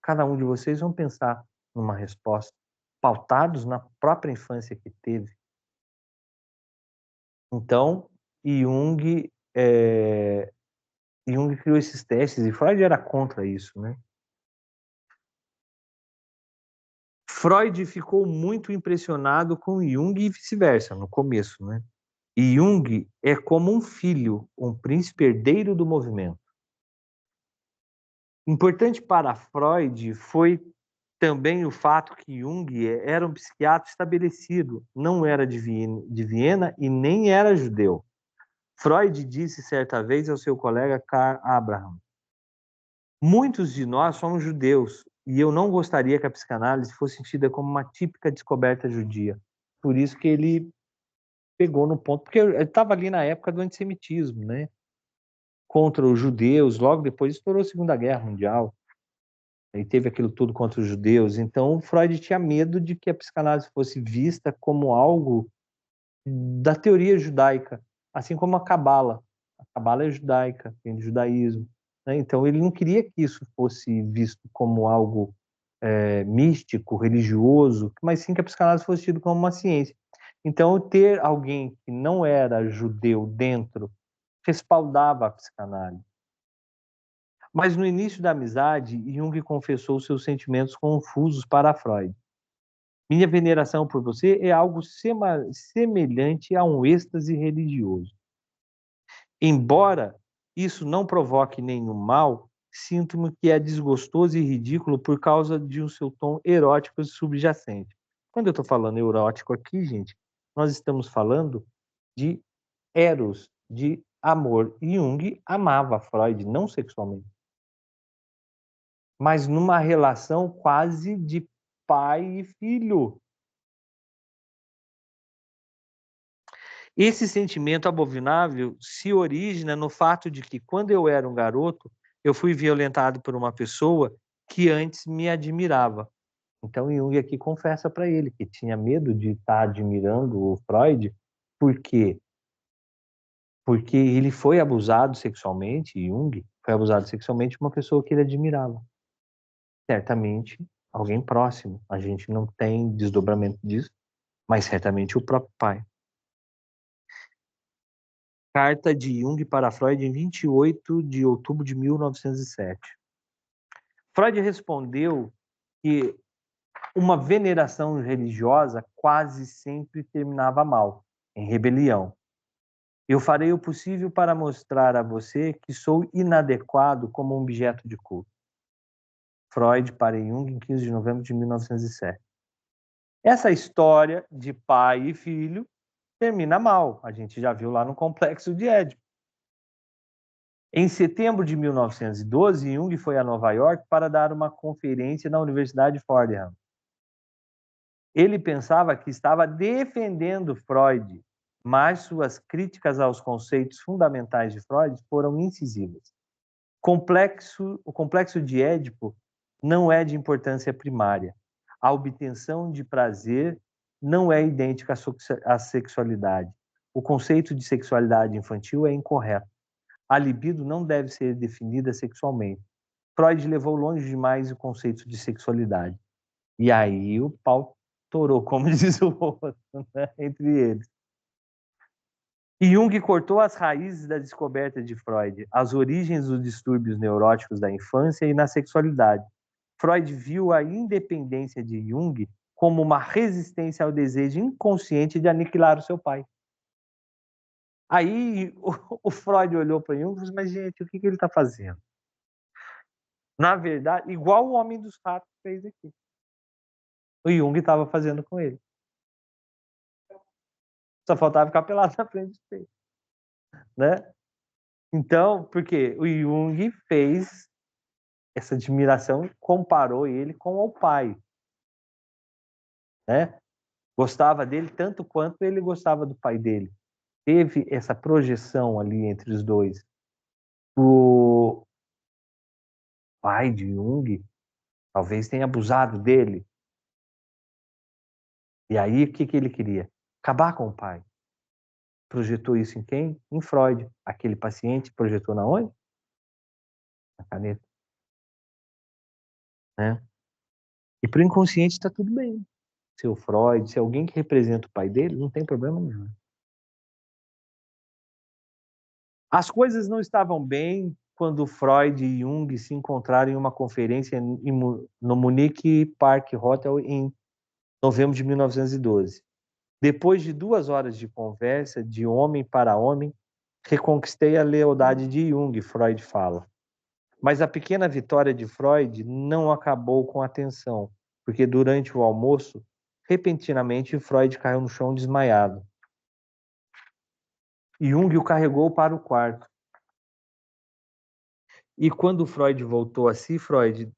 S1: cada um de vocês vão pensar numa resposta, pautados na própria infância que teve. Então, Jung, Jung criou esses testes e Freud era contra isso, né? Freud ficou muito impressionado com Jung e vice-versa, no começo, né? E Jung é como um filho, um príncipe herdeiro do movimento. Importante para Freud foi também o fato que Jung era um psiquiatra estabelecido, não era de Viena e nem era judeu. Freud disse certa vez ao seu colega Karl Abraham: muitos de nós somos judeus e eu não gostaria que a psicanálise fosse tida como uma típica descoberta judia. Por isso que ele pegou no ponto, porque ele estava ali na época do antissemitismo, né? Contra os judeus, logo depois estourou a Segunda Guerra Mundial, e teve aquilo tudo contra os judeus. Então, Freud tinha medo de que a psicanálise fosse vista como algo da teoria judaica, assim como a Cabala. A Cabala é judaica, vem do judaísmo, né? Então, ele não queria que isso fosse visto como algo místico, religioso, mas sim que a psicanálise fosse tida como uma ciência. Então, ter alguém que não era judeu dentro respaldava a psicanálise. Mas no início da amizade, Jung confessou seus sentimentos confusos para Freud. Minha veneração por você é algo semelhante a um êxtase religioso. Embora isso não provoque nenhum mal, sinto-me que é desgostoso e ridículo por causa de um seu tom erótico subjacente. Quando eu estou falando erótico aqui, gente, nós estamos falando de eros, de amor. Jung amava Freud, não sexualmente, mas numa relação quase de pai e filho. Esse sentimento abominável se origina no fato de que, quando eu era um garoto, eu fui violentado por uma pessoa que antes me admirava. Então, Jung aqui confessa para ele que tinha medo de estar admirando o Freud, por quê? Porque ele foi abusado sexualmente, Jung foi abusado sexualmente por uma pessoa que ele admirava. Certamente, alguém próximo. A gente não tem desdobramento disso, mas certamente o próprio pai. Carta de Jung para Freud em 28 de outubro de 1907. Freud respondeu que uma veneração religiosa quase sempre terminava mal, em rebelião. Eu farei o possível para mostrar a você que sou inadequado como um objeto de culto. Freud para Jung em 15 de novembro de 1907. Essa história de pai e filho termina mal. A gente já viu lá no Complexo de Édipo. Em setembro de 1912, Jung foi a Nova York para dar uma conferência na Universidade de Fordham. Ele pensava que estava defendendo Freud, mas suas críticas aos conceitos fundamentais de Freud foram incisivas. O complexo de Édipo não é de importância primária. A obtenção de prazer não é idêntica à sexualidade. O conceito de sexualidade infantil é incorreto. A libido não deve ser definida sexualmente. Freud levou longe demais o conceito de sexualidade. E aí o pau torou, como diz o outro, né, entre eles. E Jung cortou as raízes da descoberta de Freud, as origens dos distúrbios neuróticos da infância e na sexualidade. Freud viu a independência de Jung como uma resistência ao desejo inconsciente de aniquilar o seu pai. Aí o Freud olhou para Jung e disse: mas, gente, o que ele está fazendo? Na verdade, igual o Homem dos Ratos fez aqui. O Jung estava fazendo com ele. Só faltava ficar pelado na frente do espelho, né? Então, porque o Jung fez essa admiração, comparou ele com o pai. né? Gostava dele tanto quanto ele gostava do pai dele. Teve essa projeção ali entre os dois. O pai de Jung talvez tenha abusado dele. E aí, o que ele queria? Acabar com o pai. Projetou isso em quem? Em Freud. Aquele paciente projetou na onde? Na caneta. Né? E para o inconsciente está tudo bem. Se o Freud, se alguém que representa o pai dele, não tem problema nenhum. As coisas não estavam bem quando Freud e Jung se encontraram em uma conferência no Munique Park Hotel em novembro de 1912. Depois de 2 horas de conversa, de homem para homem, reconquistei a lealdade de Jung, Freud fala. Mas a pequena vitória de Freud não acabou com a tensão, porque durante o almoço, repentinamente, Freud caiu no chão desmaiado. Jung o carregou para o quarto. E quando Freud voltou a si, Freud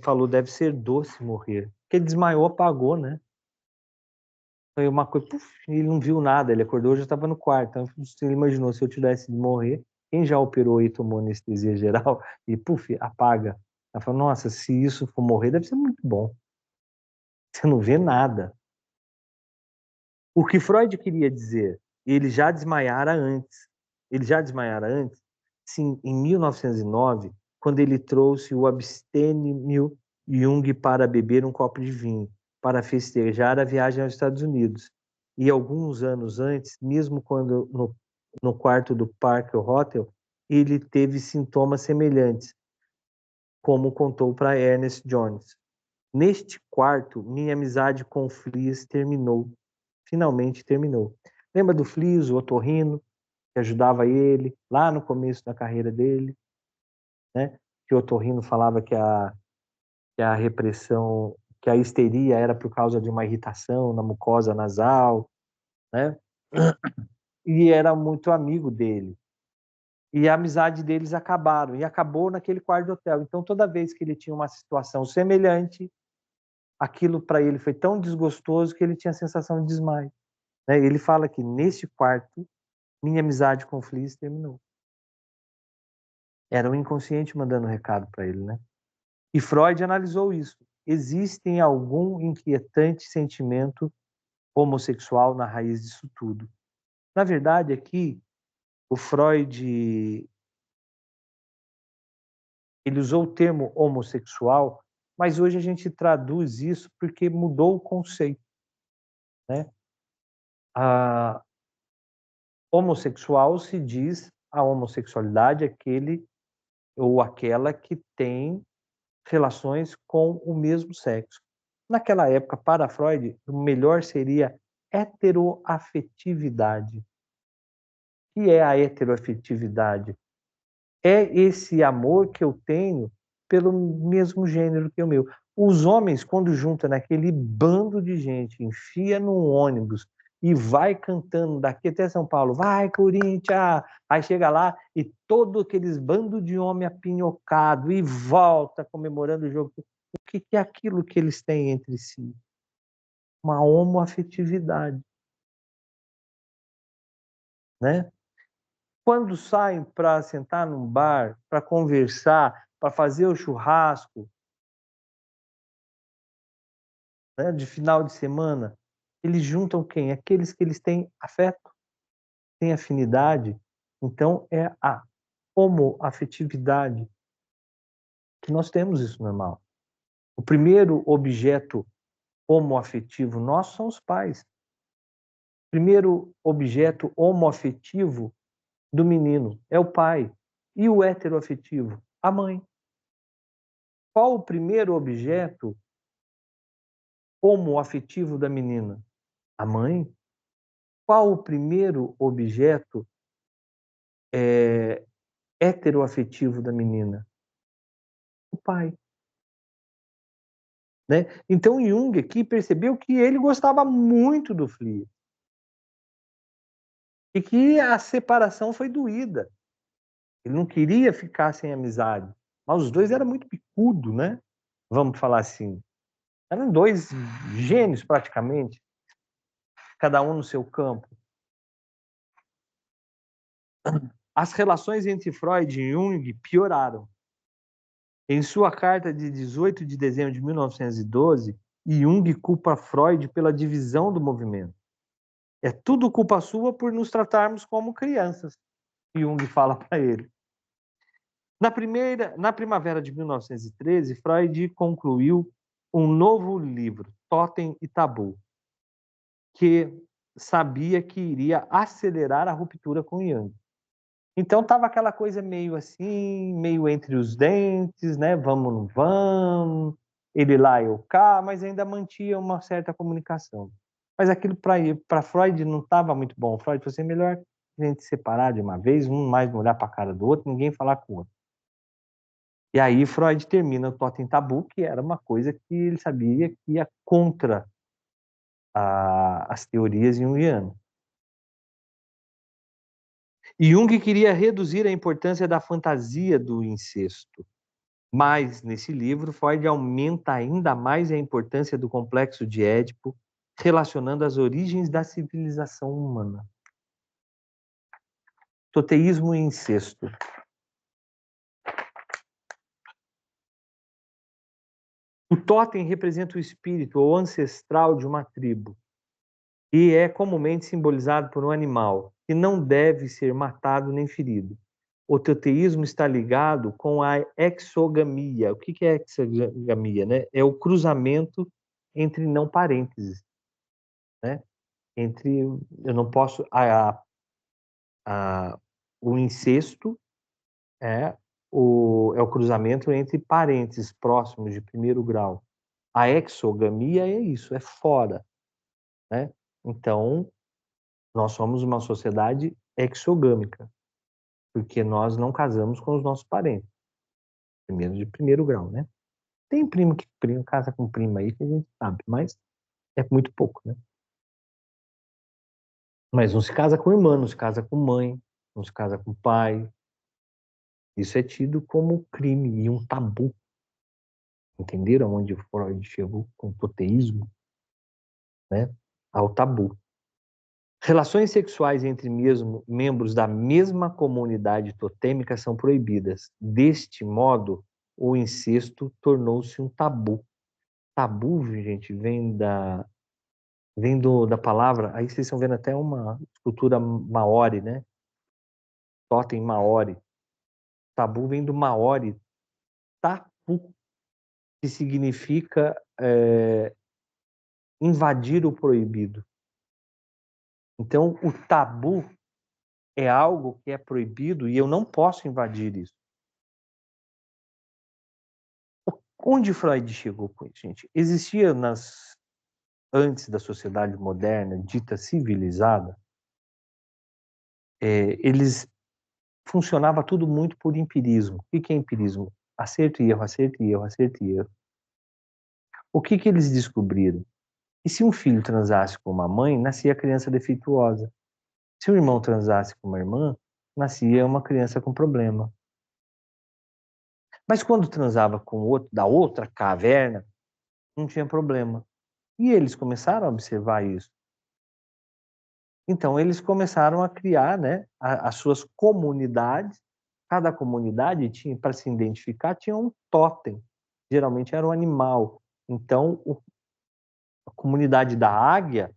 S1: falou, deve ser doce morrer. Porque ele desmaiou, apagou, né? Foi uma coisa, puf, ele não viu nada, ele acordou, já estava no quarto. Então, ele imaginou, se eu tivesse de morrer, quem já operou e tomou anestesia geral, e puf, apaga. Ela falou, nossa, se isso for morrer, deve ser muito bom. Você não vê nada. O que Freud queria dizer, ele já desmaiara antes. Ele já desmaiara antes, sim, em 1909, quando ele trouxe o abstêmio Jung para beber um copo de vinho, para festejar a viagem aos Estados Unidos. E alguns anos antes, mesmo quando no quarto do Park Hotel, ele teve sintomas semelhantes, como contou para Ernest Jones. Neste quarto, minha amizade com o Flies terminou. Finalmente terminou. Lembra do Flies, o otorrino, que ajudava ele lá no começo da carreira dele, né? Que o otorrino falava que a repressão, que a histeria era por causa de uma irritação na mucosa nasal, né? E era muito amigo dele. E a amizade deles acabaram, e acabou naquele quarto de hotel. Então, toda vez que ele tinha uma situação semelhante, aquilo para ele foi tão desgostoso que ele tinha a sensação de desmaio. Né? Ele fala que nesse quarto, minha amizade com o Flies terminou. Era o inconsciente mandando recado para ele, né? E Freud analisou isso. Existe algum inquietante sentimento homossexual na raiz disso tudo. Na verdade, aqui, o Freud ele usou o termo homossexual, mas hoje a gente traduz isso porque mudou o conceito, né? A homossexual se diz a homossexualidade aquele ou aquela que tem relações com o mesmo sexo. Naquela época, para Freud, o melhor seria heteroafetividade. O que é a heteroafetividade? É esse amor que eu tenho pelo mesmo gênero que o meu. Os homens, quando juntam naquele bando de gente, enfia num ônibus e vai cantando daqui até São Paulo, vai Corinthians! Aí chega lá e todo aqueles bando de homem apinhocado e volta comemorando o jogo. O que é aquilo que eles têm entre si? Uma homoafetividade, né? Quando saem para sentar num bar, para conversar, para fazer o churrasco, né, de final de semana, eles juntam quem? Aqueles que eles têm afeto, têm afinidade. Então, é a homoafetividade que nós temos isso normal. O primeiro objeto homoafetivo nosso são os pais. O primeiro objeto homoafetivo do menino é o pai. E o heteroafetivo? A mãe. Qual o primeiro objeto homoafetivo da menina? A mãe. Qual o primeiro objeto heteroafetivo da menina? O pai. Né? Então Jung aqui percebeu que ele gostava muito do Flies e que a separação foi doída. Ele não queria ficar sem amizade, mas os dois eram muito picudo, né? Vamos falar assim. Eram dois gênios, praticamente, cada um no seu campo. As relações entre Freud e Jung pioraram. Em sua carta de 18 de dezembro de 1912, Jung culpa Freud pela divisão do movimento. É tudo culpa sua por nos tratarmos como crianças, Jung fala para ele. Na primavera de 1913, Freud concluiu um novo livro, Totem e Tabu, que sabia que iria acelerar a ruptura com Jung. Então estava aquela coisa meio assim, meio entre os dentes, né? Vamos, não vamos, ele lá, eu cá, mas ainda mantinha uma certa comunicação. Mas aquilo para Freud não estava muito bom. Freud falou assim, melhor a gente separar de uma vez, um mais não olhar para a cara do outro, ninguém falar com o outro. E aí Freud termina o Totem Tabu, que era uma coisa que ele sabia que ia contra as teorias junguianas. Jung queria reduzir a importância da fantasia do incesto, mas nesse livro Freud aumenta ainda mais a importância do complexo de Édipo, relacionando as origens da civilização humana. Toteísmo e incesto. O totem representa o espírito ou ancestral de uma tribo e é comumente simbolizado por um animal que não deve ser matado nem ferido. O toteísmo está ligado com a exogamia. O que é exogamia, né? É o cruzamento entre não parênteses, né? Entre, eu não posso, o incesto é o cruzamento entre parentes próximos de primeiro grau. A exogamia é isso, é fora, né? Então, nós somos uma sociedade exogâmica, porque nós não casamos com os nossos parentes, primeiro de primeiro grau, né? Tem primo que casa com prima aí, que a gente sabe, mas é muito pouco, né? Mas não se casa com irmã, não se casa com mãe, não se casa com pai. Isso é tido como crime e um tabu. Entenderam onde Freud chegou com o toteísmo, né? Ao tabu. Relações sexuais entre membros da mesma comunidade totêmica são proibidas. Deste modo, o incesto tornou-se um tabu. Tabu, gente, vem da palavra, aí vocês estão vendo até uma escultura maori, né? Totem maori. Tabu vem do maori, tapu, que significa invadir o proibido. Então, o tabu é algo que é proibido e eu não posso invadir isso. Onde Freud chegou com isso, gente? Existia antes da sociedade moderna, dita civilizada, eles funcionava tudo muito por empirismo. O que é empirismo? Acerto e erro, acerto e erro, acerto e erro. O que eles descobriram? Que se um filho transasse com uma mãe, nascia a criança defeituosa. Se um irmão transasse com uma irmã, nascia uma criança com problema. Mas quando transava com outro da outra caverna, não tinha problema. E eles começaram a observar isso. Então, eles começaram a criar, né, as suas comunidades. Cada comunidade tinha, para se identificar, tinha um totem. Geralmente era um animal. Então, a comunidade da águia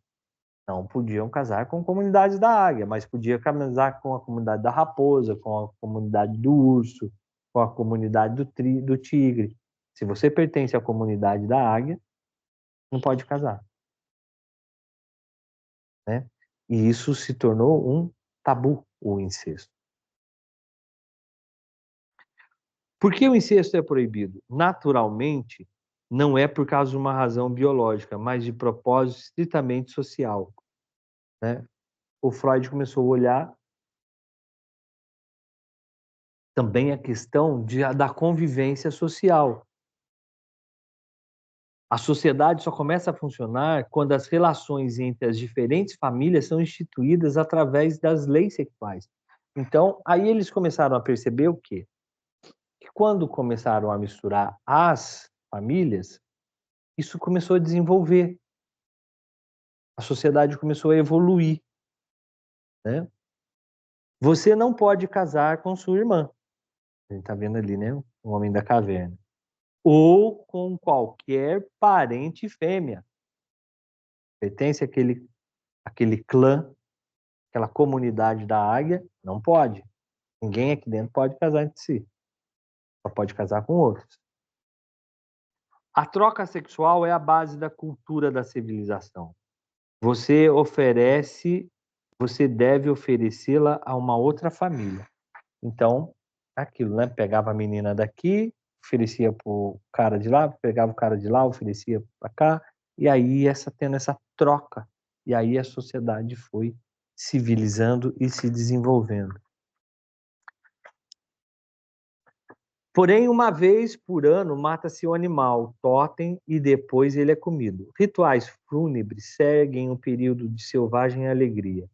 S1: não podiam casar com a comunidade da águia, mas podia casar com a comunidade da raposa, com a comunidade do urso, com a comunidade do tigre. Se você pertence à comunidade da águia, não pode casar, né? E isso se tornou um tabu, o incesto. Por que o incesto é proibido? Naturalmente, não é por causa de uma razão biológica, mas de propósito estritamente social, né? O Freud começou a olhar também a questão da convivência social. A sociedade só começa a funcionar quando as relações entre as diferentes famílias são instituídas através das leis sexuais. Então, aí eles começaram a perceber o quê? Que quando começaram a misturar as famílias, isso começou a desenvolver. A sociedade começou a evoluir, né? Você não pode casar com sua irmã. A gente está vendo ali, né? O homem da caverna. Ou com qualquer parente fêmea. Pertence àquele clã, aquela comunidade da águia, não pode. Ninguém aqui dentro pode casar entre si. Só pode casar com outros. A troca sexual é a base da cultura da civilização. Você deve oferecê-la a uma outra família. Então, aquilo, né? Pegava a menina daqui, oferecia pro cara de lá, pegava o cara de lá, oferecia para cá, e aí tendo essa troca. E aí a sociedade foi civilizando e se desenvolvendo. Porém, uma vez por ano, mata-se o animal, totem, e depois ele é comido. Rituais fúnebres seguem um período de selvagem alegria.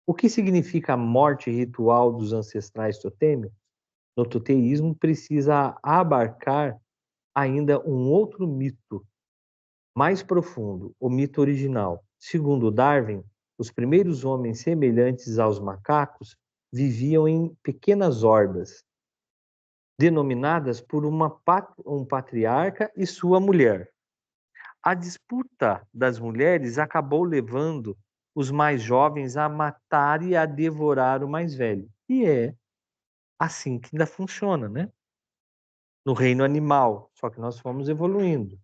S1: O que significa a morte ritual dos ancestrais totêmicos? No toteísmo, precisa abarcar ainda um outro mito mais profundo, o mito original. Segundo Darwin, os primeiros homens semelhantes aos macacos viviam em pequenas hordas, denominadas por um patriarca e sua mulher. A disputa das mulheres acabou levando os mais jovens a matar e a devorar o mais velho. E é assim que ainda funciona, né? No reino animal, só que nós fomos evoluindo.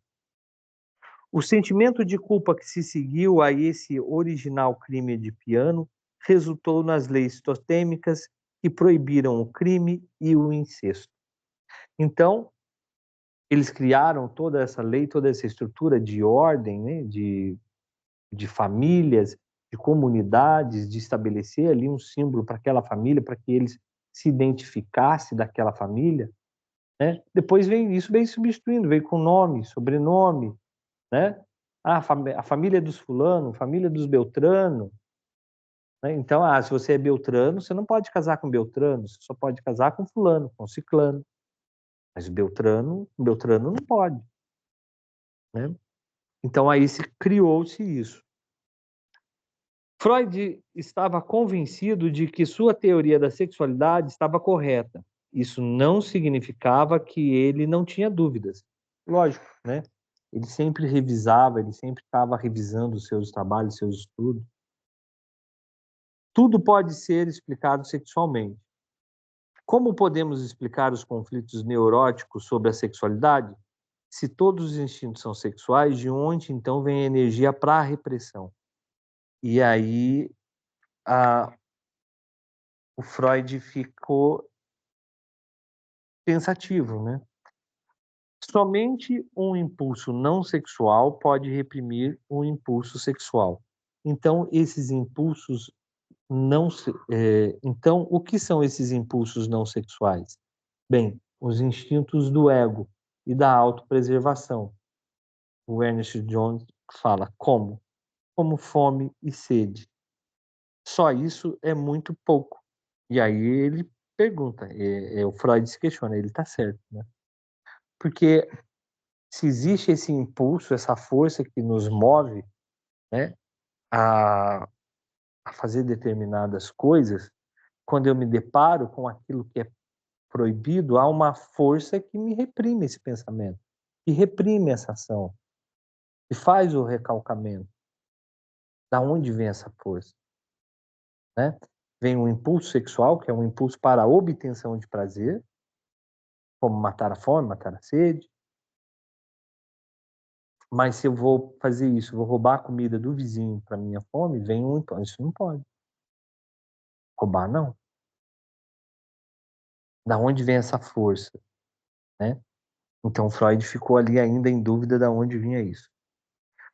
S1: O sentimento de culpa que se seguiu a esse original crime de piano resultou nas leis totêmicas que proibiram o crime e o incesto. Então, eles criaram toda essa lei, toda essa estrutura de ordem, né, de famílias, de comunidades, de estabelecer ali um símbolo para aquela família, para que eles se identificassem daquela família, né? Depois isso vem substituindo, veio com nome, sobrenome, né? Ah, a família dos fulano, família dos Beltrano, né? Então, se você é Beltrano, você não pode casar com Beltrano, você só pode casar com fulano, com ciclano. Mas Beltrano não pode, né? Então aí criou-se isso. Freud estava convencido de que sua teoria da sexualidade estava correta. Isso não significava que ele não tinha dúvidas. Lógico, né? Ele sempre revisava, ele sempre estava revisando os seus trabalhos, seus estudos. Tudo pode ser explicado sexualmente. Como podemos explicar os conflitos neuróticos sobre a sexualidade? Se todos os instintos são sexuais, de onde então vem a energia para a repressão? E aí o Freud ficou pensativo, né? Somente um impulso não sexual pode reprimir um impulso sexual. Então, esses impulsos então, o que são esses impulsos não sexuais? Bem, os instintos do ego e da autopreservação. O Ernest Jones fala como? Como fome e sede. Só isso é muito pouco. E aí ele pergunta, o Freud se questiona, ele está certo, né? Porque se existe esse impulso, essa força que nos move, né, a, a fazer determinadas coisas, quando eu me deparo com aquilo que é proibido, há uma força que me reprime esse pensamento, que reprime essa ação, e faz o recalcamento. Da onde vem essa força? Né? Vem um impulso sexual, que é um impulso para a obtenção de prazer, como matar a fome, matar a sede. Mas se eu vou fazer isso, vou roubar a comida do vizinho para minha fome, vem um impulso. Isso não pode. Roubar, não. Da onde vem essa força? Né? Então, Freud ficou ali ainda em dúvida de onde vinha isso.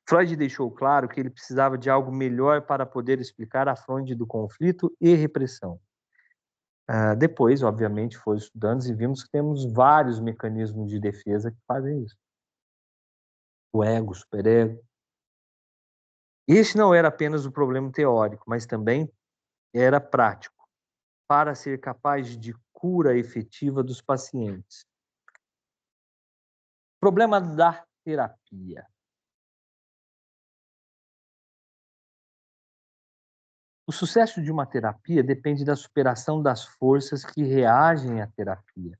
S1: Freud deixou claro que ele precisava de algo melhor para poder explicar a fronte do conflito e repressão. Depois, obviamente, foi estudando e vimos que temos vários mecanismos de defesa que fazem isso. O ego, o superego. Este não era apenas o problema teórico, mas também era prático, para ser capaz de cura efetiva dos pacientes. Problema da terapia. O sucesso de uma terapia depende da superação das forças que reagem à terapia.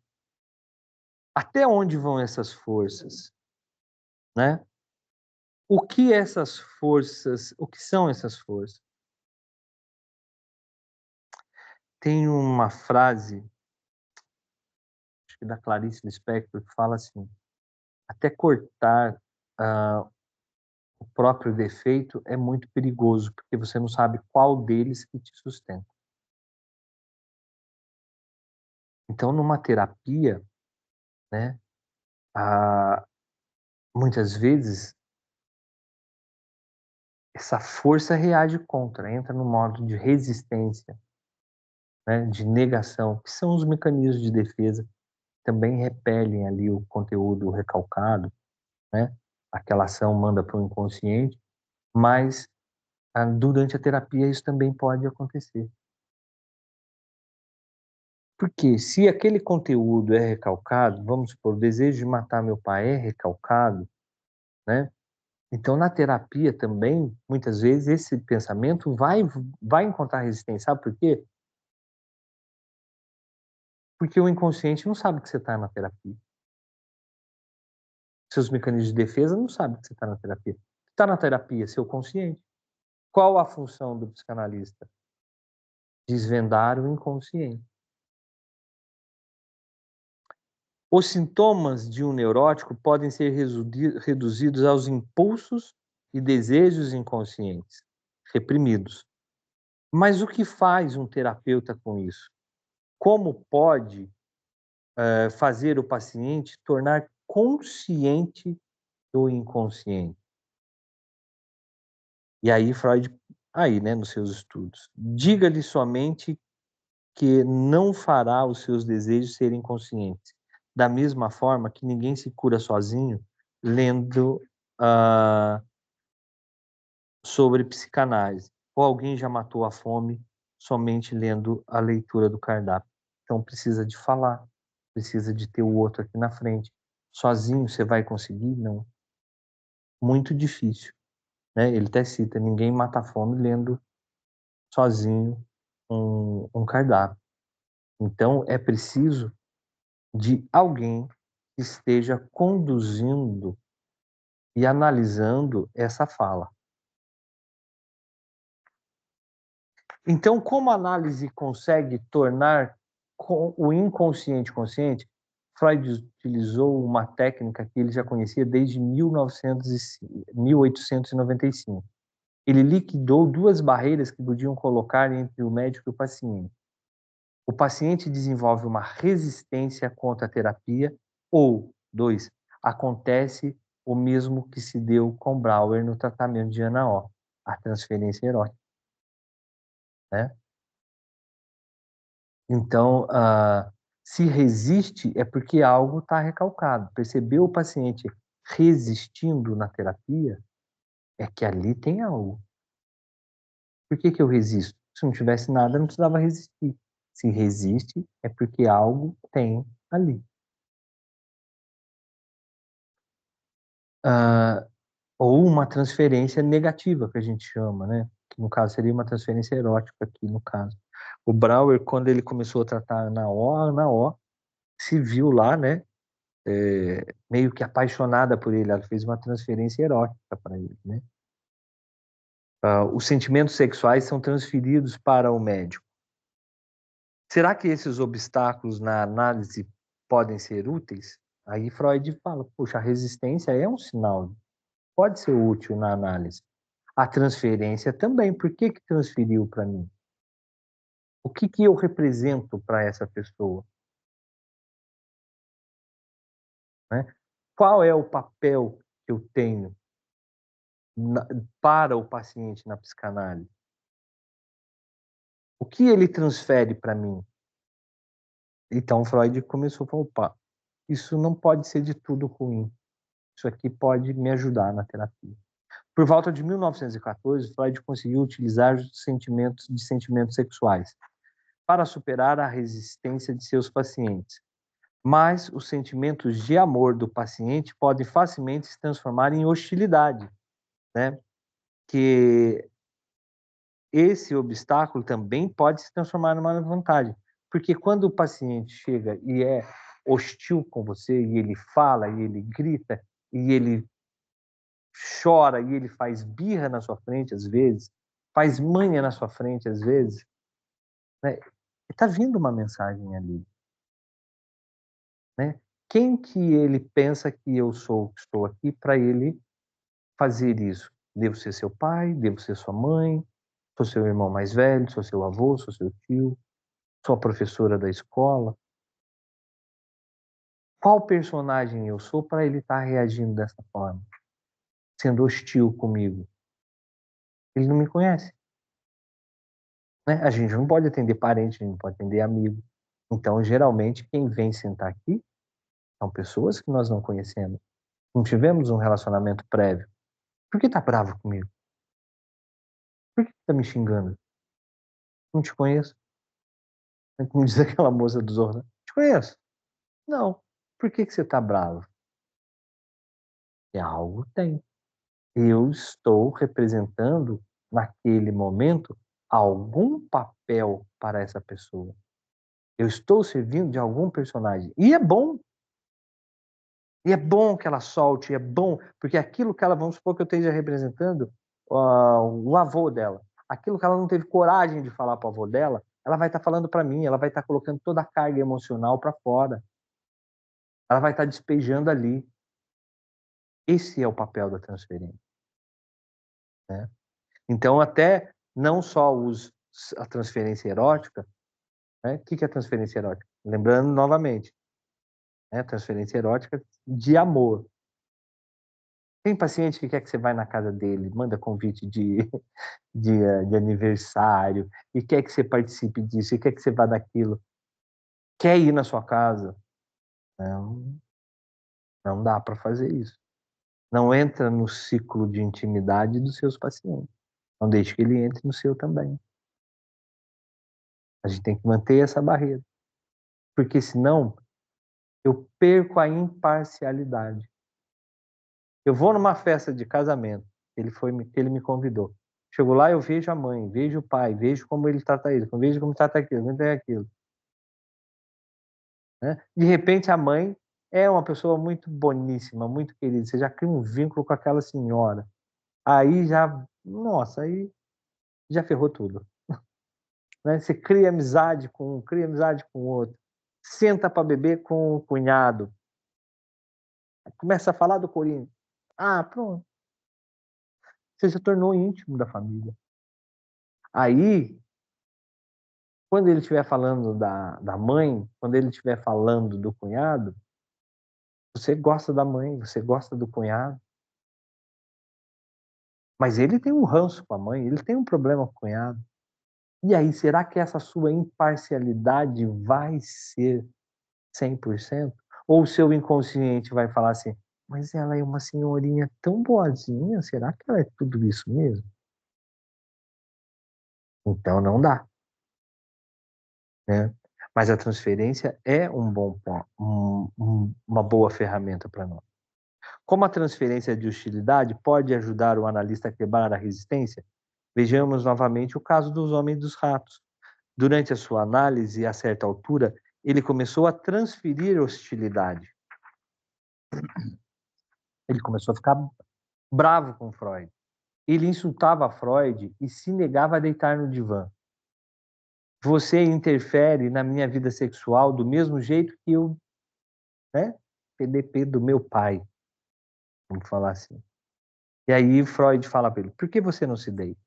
S1: Até onde vão essas forças, né? O que são essas forças? Tem uma frase, acho que da Clarice Lispector, que fala assim: até cortar o próprio defeito é muito perigoso, porque você não sabe qual deles que te sustenta. Então, numa terapia, né, muitas vezes essa força reage contra, entra no modo de resistência, né, de negação, que são os mecanismos de defesa, também repelem ali o conteúdo recalcado, né? Aquela ação manda para o inconsciente, mas durante a terapia isso também pode acontecer. Porque se aquele conteúdo é recalcado, vamos supor, o desejo de matar meu pai é recalcado, né? Então, na terapia também, muitas vezes, esse pensamento vai encontrar resistência. Sabe por quê? Porque o inconsciente não sabe que você está na terapia. Seus mecanismos de defesa não sabem que você está na terapia. Está na terapia, seu consciente. Qual a função do psicanalista? Desvendar o inconsciente. Os sintomas de um neurótico podem ser reduzidos aos impulsos e desejos inconscientes, reprimidos. Mas o que faz um terapeuta com isso? Como pode fazer o paciente tornar consciente do inconsciente? E aí Freud, né, nos seus estudos, diga-lhe somente que não fará os seus desejos serem conscientes. Da mesma forma que ninguém se cura sozinho lendo sobre psicanálise. Ou alguém já matou a fome somente lendo a leitura do cardápio. Então precisa de falar, precisa de ter o outro aqui na frente. Sozinho você vai conseguir? Não. Muito difícil. Né? Ele até cita, ninguém mata a fome lendo sozinho um cardápio. Então é preciso de alguém que esteja conduzindo e analisando essa fala. Então, como a análise consegue tornar o inconsciente consciente, Freud utilizou uma técnica que ele já conhecia desde 1895. Ele liquidou duas barreiras que podiam colocar entre o médico e o paciente. O paciente desenvolve uma resistência contra a terapia ou, dois, acontece o mesmo que se deu com Brauer no tratamento de Ana O, a transferência erótica, né? Então, se resiste é porque algo está recalcado. Percebeu o paciente resistindo na terapia? É que ali tem algo. Por que eu resisto? Se não tivesse nada, não precisava resistir. Se resiste, é porque algo tem ali. Ou uma transferência negativa, que a gente chama, né? Que no caso seria uma transferência erótica aqui, no caso. O Brauer, quando ele começou a tratar na O, se viu lá, né? Meio que apaixonada por ele, ela fez uma transferência erótica para ele, né? Os sentimentos sexuais são transferidos para o médico. Será que esses obstáculos na análise podem ser úteis? Aí Freud fala, puxa, a resistência é um sinal, pode ser útil na análise. A transferência também, por que transferiu para mim? O que eu represento para essa pessoa? Né? Qual é o papel que eu tenho para o paciente na psicanálise? O que ele transfere para mim? Então Freud começou a falar, opa, isso não pode ser de tudo ruim. Isso aqui pode me ajudar na terapia. Por volta de 1914, Freud conseguiu utilizar os sentimentos sexuais para superar a resistência de seus pacientes. Mas os sentimentos de amor do paciente podem facilmente se transformar em hostilidade, né? Que esse obstáculo também pode se transformar numa vantagem. Porque quando o paciente chega e é hostil com você, e ele fala, e ele grita, e ele chora, e ele faz birra na sua frente às vezes, faz manha na sua frente às vezes, né? Está vindo uma mensagem ali, né? Quem que ele pensa que eu sou, que estou aqui para ele fazer isso? Devo ser seu pai? Devo ser sua mãe? Sou seu irmão mais velho? Sou seu avô? Sou seu tio? Sou a professora da escola? Qual personagem eu sou para ele estar reagindo dessa forma? Sendo hostil comigo? Ele não me conhece, né? A gente não pode atender parente, a gente não pode atender amigo. Então, geralmente, quem vem sentar aqui são pessoas que nós não conhecemos. Não tivemos um relacionamento prévio. Por que tá bravo comigo? Por que tá me xingando? Não te conheço. Como diz aquela moça do Zorro, né? Te conheço. Não. Por que você tá bravo? É algo tem. Eu estou representando, naquele momento, algum papel para essa pessoa. Eu estou servindo de algum personagem. E é bom. E é bom que ela solte, é bom, porque aquilo que ela, vamos supor que eu esteja representando o avô dela. Aquilo que ela não teve coragem de falar para o avô dela, ela vai estar falando para mim, ela vai estar colocando toda a carga emocional para fora. Ela vai estar despejando ali. Esse é o papel da transferência, né? Então, até não só a transferência erótica, né? O que é a transferência erótica? Lembrando novamente, né? Transferência erótica de amor. Tem paciente que quer que você vá na casa dele, manda convite de aniversário, e quer que você participe disso, e quer que você vá daquilo. Quer ir na sua casa? Não, não dá para fazer isso. Não entra no ciclo de intimidade dos seus pacientes. Não deixe que ele entre no seu também. A gente tem que manter essa barreira. Porque senão eu perco a imparcialidade. Eu vou numa festa de casamento, ele me convidou. Chego lá, eu vejo a mãe, vejo o pai, vejo como ele trata ele, vejo como trata aquilo, como trata aquilo. Né? De repente, a mãe é uma pessoa muito boníssima, muito querida. Você já cria um vínculo com aquela senhora. Aí já, nossa, aí já ferrou tudo. Né? Você cria amizade com um, cria amizade com o outro. Senta para beber com o cunhado. Começa a falar do Corinthians. Ah, pronto. Você se tornou íntimo da família. Aí, quando ele estiver falando da mãe, quando ele estiver falando do cunhado, você gosta da mãe, você gosta do cunhado. Mas ele tem um ranço com a mãe, ele tem um problema com o cunhado. E aí, será que essa sua imparcialidade vai ser 100%? Ou o seu inconsciente vai falar assim, mas ela é uma senhorinha tão boazinha, será que ela é tudo isso mesmo? Então não dá, né? Mas a transferência é uma boa ferramenta para nós. Como a transferência de hostilidade pode ajudar o analista a quebrar a resistência? Vejamos novamente o caso dos homens e dos ratos. Durante a sua análise, a certa altura, ele começou a transferir hostilidade. Ele começou a ficar bravo com Freud. Ele insultava Freud e se negava a deitar no divã. Você interfere na minha vida sexual do mesmo jeito que eu, né? PDP do meu pai, vamos falar assim. E aí Freud fala para ele, por que você não se deita?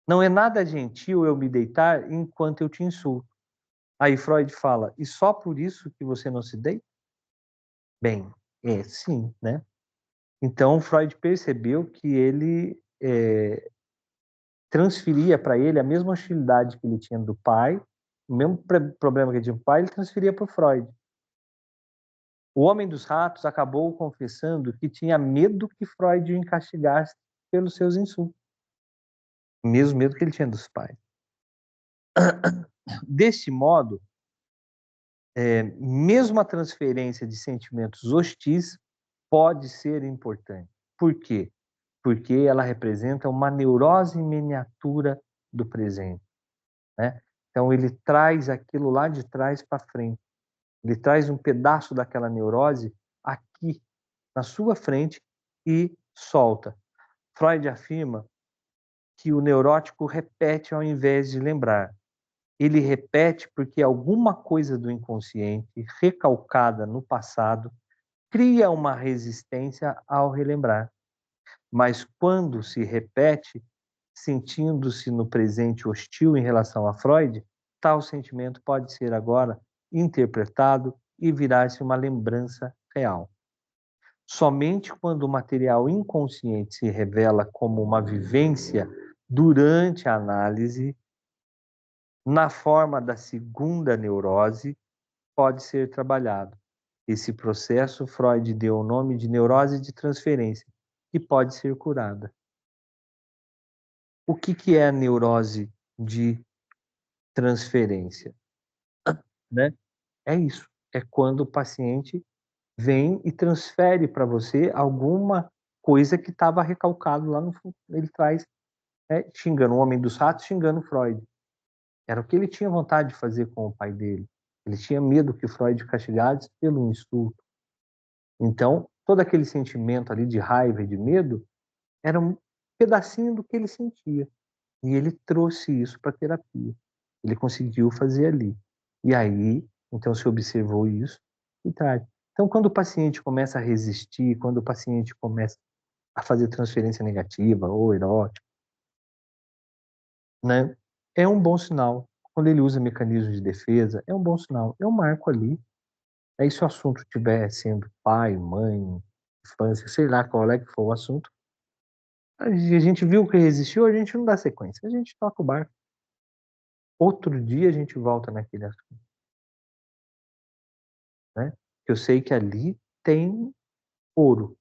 S1: Não é nada gentil eu me deitar enquanto eu te insulto. Aí Freud fala, e só por isso que você não se deita? Bem, sim, né? Então Freud percebeu que ele transferia para ele a mesma hostilidade que ele tinha do pai, o mesmo problema que ele tinha do pai, ele transferia para o Freud. O Homem dos Ratos acabou confessando que tinha medo que Freud o encastigasse pelos seus insultos. O mesmo medo que ele tinha dos pais. Deste modo, mesmo a transferência de sentimentos hostis pode ser importante. Por quê? Porque ela representa uma neurose em miniatura do presente, né? Então ele traz aquilo lá de trás para frente. Ele traz um pedaço daquela neurose aqui na sua frente e solta. Freud afirma que o neurótico repete ao invés de lembrar. Ele repete porque alguma coisa do inconsciente, recalcada no passado, cria uma resistência ao relembrar. Mas quando se repete, sentindo-se no presente hostil em relação a Freud, tal sentimento pode ser agora interpretado e virar-se uma lembrança real. Somente quando o material inconsciente se revela como uma vivência durante a análise, na forma da segunda neurose, pode ser trabalhado. Esse processo Freud deu o nome de neurose de transferência, que pode ser curada. O que é a neurose de transferência? Né? É isso. É quando o paciente vem e transfere para você alguma coisa que estava recalcado lá no fundo. Ele traz, xingando o homem dos ratos, xingando Freud. Era o que ele tinha vontade de fazer com o pai dele. Ele tinha medo que Freud castigasse pelo insulto. Então, todo aquele sentimento ali de raiva e de medo era um pedacinho do que ele sentia. E ele trouxe isso para a terapia. Ele conseguiu fazer ali. E aí, então, se observou isso e traz. Então, quando o paciente começa a resistir, quando o paciente começa a fazer transferência negativa ou erótica, né, é um bom sinal. Quando ele usa mecanismos de defesa, é um bom sinal. Eu marco ali. Aí, se o assunto estiver sendo pai, mãe, infância, sei lá qual é que for o assunto, a gente viu que resistiu, a gente não dá sequência, a gente toca o barco. Outro dia a gente volta naquele assunto, né? Eu sei que ali tem ouro.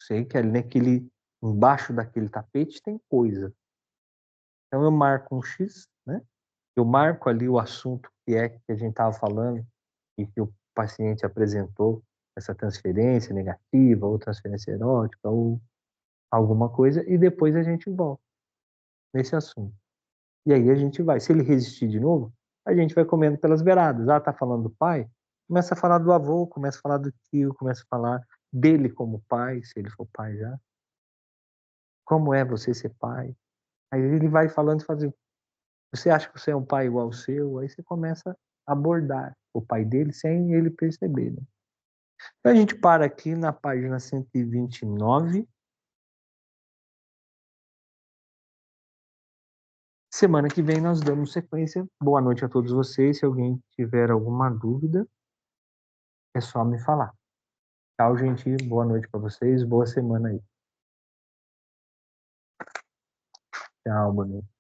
S1: Sei que ali naquele, embaixo daquele tapete tem coisa. Então eu marco um X, né? Eu marco ali o assunto que a gente estava falando e que o paciente apresentou essa transferência negativa ou transferência erótica ou alguma coisa e depois a gente volta nesse assunto. E aí a gente vai. Se ele resistir de novo, a gente vai comendo pelas beiradas. Ah, tá falando do pai? Começa a falar do avô, começa a falar do tio, começa a falar dele como pai, se ele for pai já. Como é você ser pai? Aí ele vai falando e fazendo. Você acha que você é um pai igual ao seu? Aí você começa a abordar o pai dele sem ele perceber. Né? Então a gente para aqui na página 129. Semana que vem nós damos sequência. Boa noite a todos vocês. Se alguém tiver alguma dúvida, é só me falar. Tchau, gente. Boa noite para vocês. Boa semana aí. Tchau, boa noite.